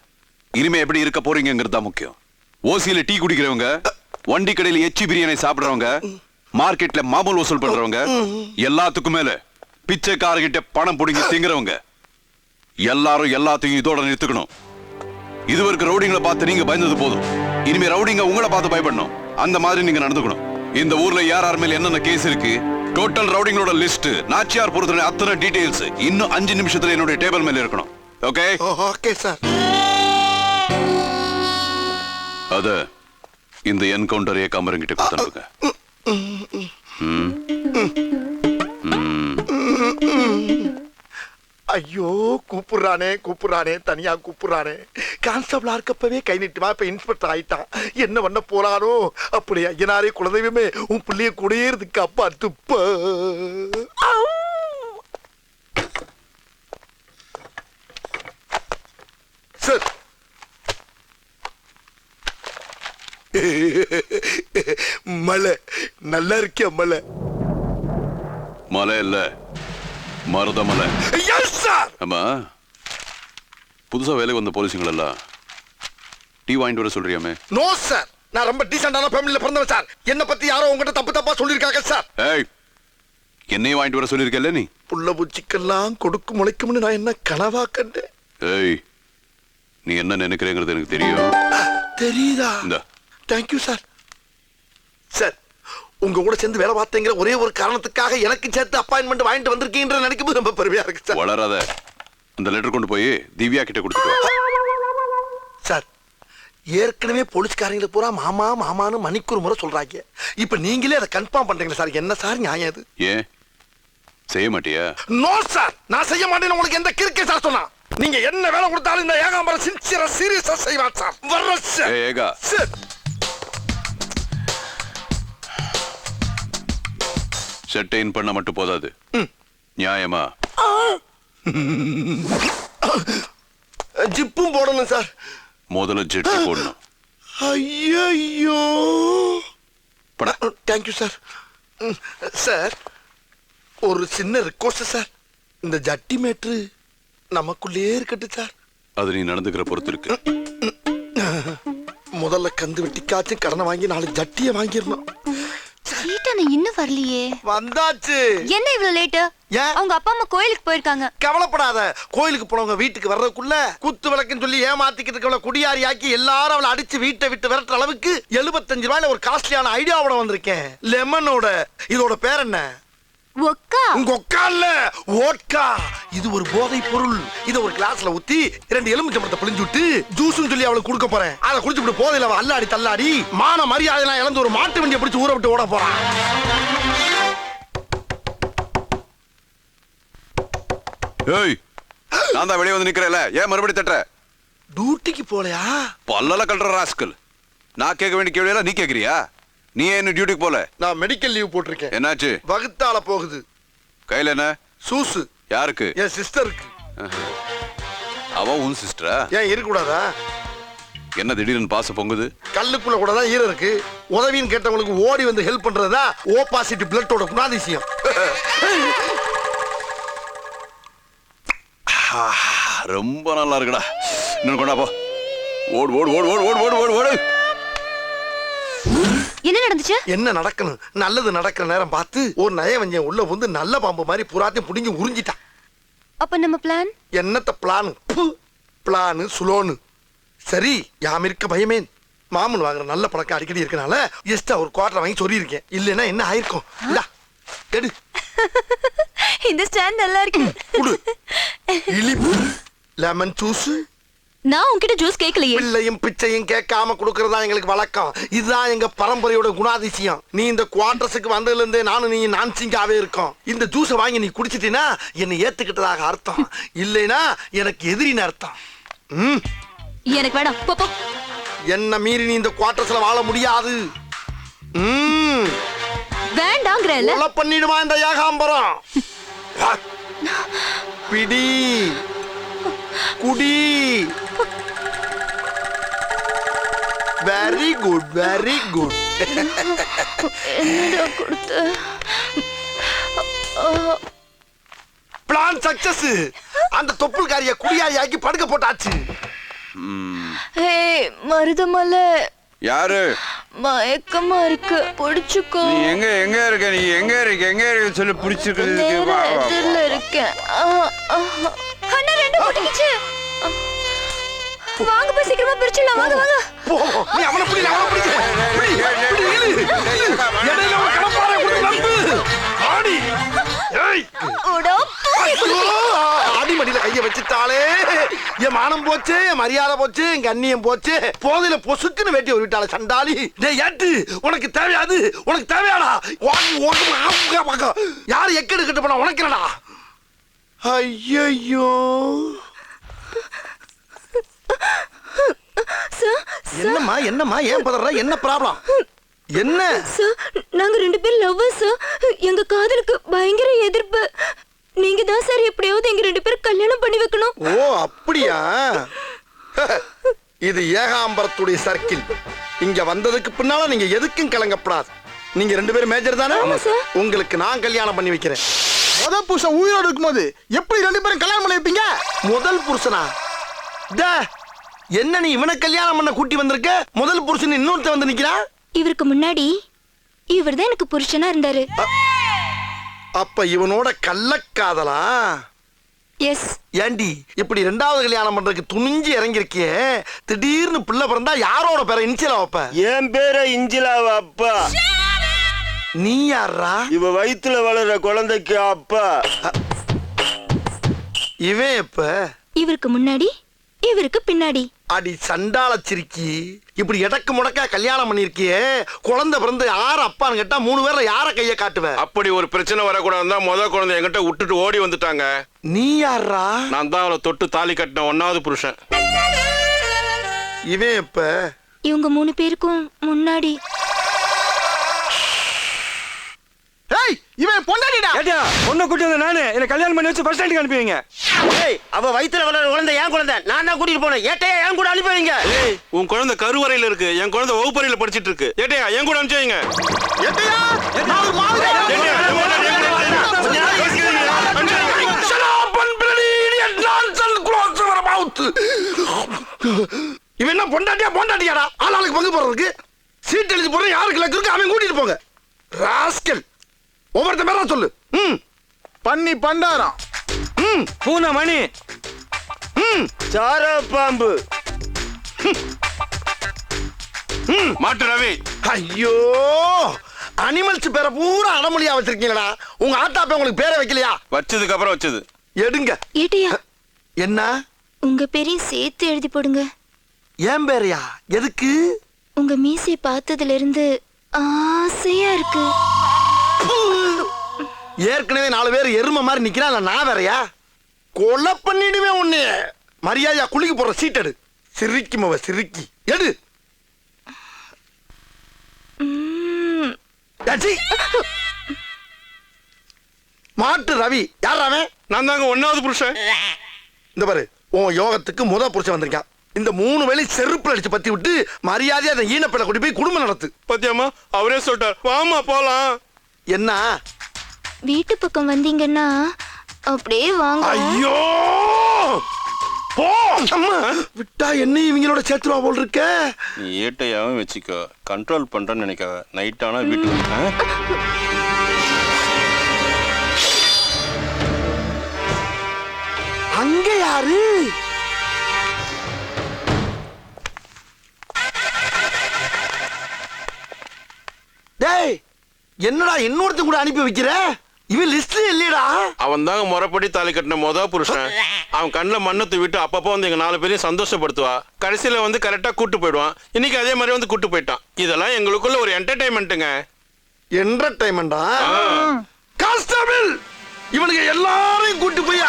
இனிமே எப்படி இருக்க போறீங்கிறது தான் முக்கியம். ஓசியில டீ குடிக்கிறவங்க, வண்டி கடையில எச்சி பிரியாணி சாப்பிடுறவங்க, மார்க்கெட்ல மாமூல் வசூல் பண்றவங்க, எல்லாத்துக்கும் மேல பிச்சைக்காரங்கிட்ட பணம் புடிங்கி திங்குறவங்க எல்லாரும் எல்லாத்தையும் இதோட நிறுத்துக்கணும். இதுவரைக்கும் ரவுடிங்களை பார்த்து நீங்க பயந்தது போதும். இனிமே ரவுடிங்க உங்களை பார்த்து பயப்படணும். அந்த மாதிரி நீங்க நடந்துக்கணும். இந்த ஊர்ல யார் மேல என்னென்ன கேஸ் இருக்கு, டோட்டல் ரவுடிங்களோட லிஸ்ட், நாச்சியார் பொறுத்தவரை அத்தனை டீடைல்ஸ் இன்னும் 5 நிமிஷத்துல என்னுடைய டேபிள் மேல இருக்கணும். ஓகே? Okay sir. அத இந்த என்கவுண்டர் ஏகாம்பரம் கிட்ட கொடுத்துருங்க. ஐயோ, கூப்பிடுறானே, தனியா கூப்பிடுறானே. கான்ஸ்டபிளா இருக்கப்பவே கை நீட்டுவா, இப்ப இன்ஸ்பெக்டர் ஆயிட்டான். என்ன பண்ண போறானோ? அப்படி ஐயனாரே குலதெய்வமே, உன் பிள்ளைய கூடயே இருக்கு அப்பா துப்ப. சார், மலை நல்லா இருக்கியா? மலை இல்ல, மருதமலை. ஆமா, புதுசா வேலைக்கு வந்த போலீஸுங்கள் எல்லாம் டீ வாங்கிட்டு வர சொல்றியாமே? நோ சார், நான் ரொம்ப டீசென்டான ஃபேமிலில பிறந்தவன் சார். என்ன பத்தி யாரோ உங்ககிட்ட தப்பா சொல்லிருக்காங்க சார். ஏய், என்னையும் வாங்கிட்டு வர சொல்லிருக்கல நீ? புள்ள பூச்சிக்கெல்லாம் கொடுக்கு முளைக்கும்னு நான் என்ன கனவா கண்டேன்? ஏய், நீ என்ன நினைக்கிறேங்கிறது எனக்கு தெரியும். தெரியுதா? Thank you sir. சார், உங்க கூட சேர்ந்து வேலை பார்த்தேங்கிற ஒரே ஒரு காரணத்துக்காக எனக்கு சேர்த்து அப்பாயின்மெண்ட் வாங்கிட்டு வந்திருக்கீங்கன்ற நினைக்கும் போது ரொம்ப பெருமையா இருக்கு சார். வளராத. அந்த லெட்டர் கொண்டு போய் திவ்யா கிட்ட கொடுத்துட்டு சார். ஏற்கனவே போலீஸ்காரங்களை பூரா மாமா மாமான்னு மணிக்கு ஒரு முறை சொல்றாங்க. இப்ப நீங்களே அதை கன்ஃபார்ம் பண்றீங்களா சார்? என்ன சார் நியாயம் அது? ஏன் செய்ய மாட்டியா? நோ சார், நான் செய்ய மாட்டேன்னு உங்களுக்கு எந்த கிறுக்கே சார் சொன்னா? நீங்க என்ன வேலை கொடுத்தாலும் இந்த ஏகாம்பரம் சின்சியரா சீரியஸா செய்வான் சார். வர்ற சார். ஏகா சார், செட்டைன் பண்ண மட்டும் போதாது, நியாயமா ஜிப்பும் போடணும் சார். முதல்ல ஜெட்டி போடணும். ஐயோ படா. Thank you sir. சார் ஒரு சின்ன ரிக்வஸ்ட் சார், இந்த ஜட்டி மேட்ரு நமக்குள்ளே இருக்கட்டும் சார். அது நீ நடந்துக்கிற பொறுத்து இருக்கு. முதல்ல கந்து வெட்டிக்காச்சும் கடனை வாங்கி 4 ஜட்டியை வாங்கிடணும். சீட்டான இன்னும் வரலையே. வந்தாச்சு. என்ன இவ்வளவு லேட்டு? ஏன்? அவங்க அப்பா அம்மா கோயிலுக்கு போயிருக்காங்க. கவலைப்படாத, கோயிலுக்கு போனவங்க வீட்டுக்கு வர்றதுக்குள்ள குத்து விளக்குன்னு சொல்லி ஏமாத்திக்கிட்டு இருக்கவள குடியாரி ஆக்கி எல்லாரும் அவளை அடிச்சு வீட்டை விட்டு விரட்டுற அளவுக்கு 75 ரூபாயில ஒரு காஸ்ட்லியான ஐடியாவோட வந்திருக்கேன். லெமனோட. இதோட பேர் என்ன? ஒக்கா. உங்க ஒக்கா இல்ல, ஓட்கா. இது ஒரு போதை பொருள். இத ஒரு கிளாஸ்ல ஊத்தி 2 எலுமிச்சம்பழத்தை பிழிஞ்சு விட்டு ஜூஸ்னு சொல்லி அவளுக்கு கொடுக்க போறேன். அதை குடிச்சுட்டு போதையில அவ அல்லாடி தள்ளாடி மான மரியாதை இழந்து ஒரு மாட்டு வண்டியை பிடிச்சு ஊற விட்டு ஓட போறான். ஏய், நான் தான் வெளியே வந்து நிக்கிறேன்ல, ஏன் மறுபடியும் தட்டுற? டியூட்டிக்கு போலையா? பல்லல கல்ற ராஸ்கல். நான் கேட்க வேண்டிய கேள்வியெல்லாம் நீ கேக்குறியா? நீ என்ன டியூட்டிக்கு போல? நான் மெடிக்கல் லீவ் போட்டிருக்கேன். என்னாச்சு? வகுத்தால போகுது. கையில என்ன? சூசு. யாருக்கு? என் சிஸ்டருக்கு. அவ உன் சிஸ்டரா? ஏன் இருக்கக்கூடாதா? என்ன திடீர்னு பாச பொங்குது? கல்லுக்குள்ள கூட தான் ஈரம் இருக்கு. உதவின்னு கேட்டவங்களுக்கு ஓடி வந்து ஹெல்ப் பண்றதா ஓ பாசிட்டிவ் பிளட்டோட குணாதிசயம். ரொம்ப நல்லா இருக்குடா. இன்னும் கொண்டா போ. ஓடு ஓடு ஓடு ஓடு ஓடு ஓடு ஓடு ஓடு. என்ன நடந்துச்சு? என்ன நடக்கணும்? நல்லது நடக்கிற நேரம் பார்த்து ஒரு நயவஞ்சன் உள்ள வந்து நல்ல பாம்பு மாதிரி புறாத்தையும் புடிங்கி உறிஞ்சிட்டான். அப்ப நம்ம பிளான்? என்னத்த பிளானு? பிளானு சுலோனு. சரி, யாம் இருக்க பயமேன். மாமன் வாங்குற நல்ல பழக்கம் அடிக்கடி இருக்கனால எஸ்டா ஒரு குவார்டர் வாங்கி சொல்லி இருக்கேன். இல்லைன்னா என்ன ஆயிருக்கும்? இந்தா எடு. இந்த ஸ்டாண்ட் நல்லா இருக்கு. குடு. இனிப்பு லெமன் ஜூஸ். நான் உன்கிட்ட ஜூஸ் கேட்கலையே. பிள்ளையும் பிச்சையும் கேட்காம கொடுக்கறதா எங்களுக்கு வழக்கம். இதுதான் எங்க பரம்பரையோட குணாதிசயம். நீ இந்த குவார்டர்ஸுக்கு வந்ததுல இருந்தே நானும் நீ நான்சிங்காவே இருக்கோம். இந்த ஜூஸை வாங்கி நீ குடிச்சிட்டீன்னா என்னை ஏத்துக்கிட்டதாக அர்த்தம். இல்லைன்னா எனக்கு எதிரின்னு அர்த்தம். எனக்கு வேணாம். போ போ. என்ன மீறி நீ இந்த குவார்டர்ஸ்ல வாழ முடியாது. வேண்டாங்கறல. கொலை பண்ணிடுமா இந்த ஏகாம்பரம். பிடி குடி. Very good very good. என்னடா கொடுத்த? Plan success. அந்த தொப்புள்காரிய குடியாரியாக்கி படுக்க போட்டாச்சு. ஹே மருதமல. யாரு? மயக்கமா இருக்கு, புடிச்சுக்கோ. நீ எங்க எங்க இருக்க? நீ எங்க இருக்க? எங்க இருக்க சொல்லி புடிச்சுக்கிறதுக்கு வா வா. எதிர்ல இருக்கேன். அண்ணா ரெண்டு புடிக்கிச்சு. வாங்க போய் சீக்கிரமா பிரிச்சிடலாம். வாங்க வாங்க. போ. நீ அவனை பிடி, அவனை பிடி. பிடி, பிடி, இழு. இடையில ஒரு கடப்பாரை கொடுத்து நம்பு. ஆடி. ஏய். ஓடோ. அடிமடியில கைய வச்சுட்டாலே என் மானம் போச்சு, என் மரியாதை போச்சு, என் கண்ணியம் போச்சு. போதையில பொசுக்குன்னு வெட்டி ஒரு விட்டால சண்டாளி. டேய் ஏட்டு, உனக்கு தேவையாது? உனக்கு தேவையாடா? யாரு எக்கெடு கட்டு போனா உனக்கு என்னடா? ஐயோ. என்னம்மா என்னம்மா ஏன் பதற? என்ன ப்ராப்ளம்? என்ன? நாங்க 2 பேரும் லவ்வர்ஸ். எங்க காதலுக்கு பயங்கர எதிர்ப்பு. நீங்க தான் சார் எப்படியாவது எங்க 2 பேரும் கல்யாணம் பண்ணி வைக்கணும். ஓ அப்படியா? இது ஏகாம்பரத்துடைய சர்க்கிள். இங்க வந்ததுக்கு பின்னால நீங்க எதுக்கும் கலங்கப்படாது. நீங்க 2 பேரும் மேஜர் தானே? உங்களுக்கு நான் கல்யாணம் பண்ணி வைக்கிறேன். முதல் புருஷன் உயிரோடு இருக்கும்போது எப்படி 2 பேரும் கல்யாணம் பண்ணி வைப்பீங்க? முதல் புருஷனா? என்ன நீ இவனை கல்யாணம் பண்ண கூட்டி வந்திருக்க? முதல் புருஷன் இன்னொருத்த வந்து நிக்கிறான். இவருக்கு முன்னாடி இவர்தான் எனக்கு புருஷனா இருந்தாரு. அப்ப இவனோட கள்ளக்காதலா? எஸ். ஏண்டி இப்படி 2வது கல்யாணம் பண்றதுக்கு துணிஞ்சு இறங்கிருக்கியே, திடீர்னு பிள்ளை பிறந்தா யாரோட பேரை இன்சிலா வைப்ப? என் பேரை இஞ்சிலாவ அப்பா. நீ யாரா? இவ வயித்துல வளர்ற குழந்தைக்கு அப்பா. இவன் எப்ப? இவருக்கு முன்னாடி இவருக்கு பின்னாடி. அடி சண்டால சிரிக்கி, இப்படி எடக்கு முடக்கா கல்யாணம் பண்ணிருக்கியே, குழந்தை பிறந்து யார அப்பான்னு கேட்டா 3 பேர்ல யார கைய காட்டுவ? அப்படி ஒரு பிரச்சனை வரக்கூடாதுதான் முத குழந்தை என்கிட்ட விட்டுட்டு ஓடி வந்துட்டாங்க. நீ யாரா? நான் தான் அவளை தொட்டு தாலி கட்டின 1வது புருஷன். இவன் எப்ப? இவங்க 3 பேருக்கும் முன்னாடி. ஏய், இவன் பொண்டாட்டிடா. ஏட்டா, பொண்ணை கூட்டி வந்த நானு என்ன கல்யாணம் பண்ணி வச்சு பஸ் ஸ்டாண்டுக்கு அனுப்புவீங்க? ஏய், அவ வயித்துல வளர குழந்தை என் குழந்தை, நான் தான் கூட்டிட்டு போனேன். ஏட்டையா என் கூட அனுப்பி வைங்க. உன் குழந்தை கருவறையில இருக்கு, என் குழந்தை வகுப்பறையில படிச்சிட்டு இருக்கு. ஏட்டையா என் கூட அனுப்பிச்சு வைங்க. ஏட்டையா, நான் ஒரு மாதிரி Shut up and bloody idiot nonsense, close your mouth. இவன் என்ன பொண்டாட்டியாடா? ஆளாளுக்கு பங்கு போறதுக்கு சீட் எழுதி போற யாருக்கு லக்கு இருக்கு அவன் கூட்டிட்டு போங்க. ராஸ்கல், ஒவ்வொருத்த பேரா சொல்லு. பண்ணி பண்டாரம், பூனை மணி, சார பாம்பு, மாட்டு ரவி. ஐயோ, அனிமல்ஸ் பேரை பூரா அடமொழியா வச்சிருக்கீங்களா? உங்க ஆட்டாப்ப உங்களுக்கு பேரை வைக்கலையா? வச்சதுக்கு அப்புறம் வச்சது. எடுங்க. ஏட்டையா என்ன? உங்க பேரையும் சேர்த்து எழுதி போடுங்க. ஏன் பேரையா? எதுக்கு? உங்க மீசையை பார்த்ததுல இருந்து ஆசையா இருக்கு. ஏற்கனவே 4 பேர் எருமை மாதிரி நிக்கிறான், இல்ல நான் வேறயா? கொலை பண்ணிடுவேன் உன்னை. மரியாதையா குளிக்க போற சீட் எடு. சிரிக்கும் அவ சிரிக்கி எடு. டச்சி. மாட்டு ரவி யார் அவன்? நான் தாங்க 1வது புருஷன். இந்த பாரு, உன் யோகத்துக்கு புருஷன் வந்திருக்கான். இந்த 3 வேளை செருப்புல அடிச்சு பத்தி விட்டு மரியாதையா அந்த ஈனப்பட கூட்டி போய் குடும்பம் நடத்து. பத்தியம்மா அவரே சொல்லிட்டார், வாமா போலாம். என்ன? வீட்டு பக்கம் வந்தீங்கன்னா அப்படியே வாங்க. ஐயோ, போ. அம்மா விட்டா என்ன இவங்களோட சேர்த்துவா போல் இருக்க. நீ ஏட்டையாவும் வச்சுக்கோ, கண்ட்ரோல் பண்றேன்னு நினைக்காத. நைட் ஆனா வீட்டுக்கு அங்க யாரு? டேய், என்னடா இன்னொருத்தன் கூட அனுப்பி வைக்கிற? இவன் லிஸ்ட்ல இல்லையடா. அவன் தாங்க முறைப்படி தாலி கட்டின புருஷன். அவன் கண்ணில் மண்ணத்தை விட்டு அப்பப்போ வந்து எங்க 4 பேரையும் சந்தோஷப்படுத்துவா. கடைசியில வந்து கரெக்டா கூட்டு போயிடுவான். இன்னைக்கு அதே மாதிரி வந்து கூட்டு போயிட்டான். இதெல்லாம் எங்களுக்குள்ள ஒரு என்டர்டைன்மெண்ட்டுங்க. என்டர்டைன்மெண்டா? கான்ஸ்டபிள், இவனுக்கு எல்லாரையும் கூட்டி போய்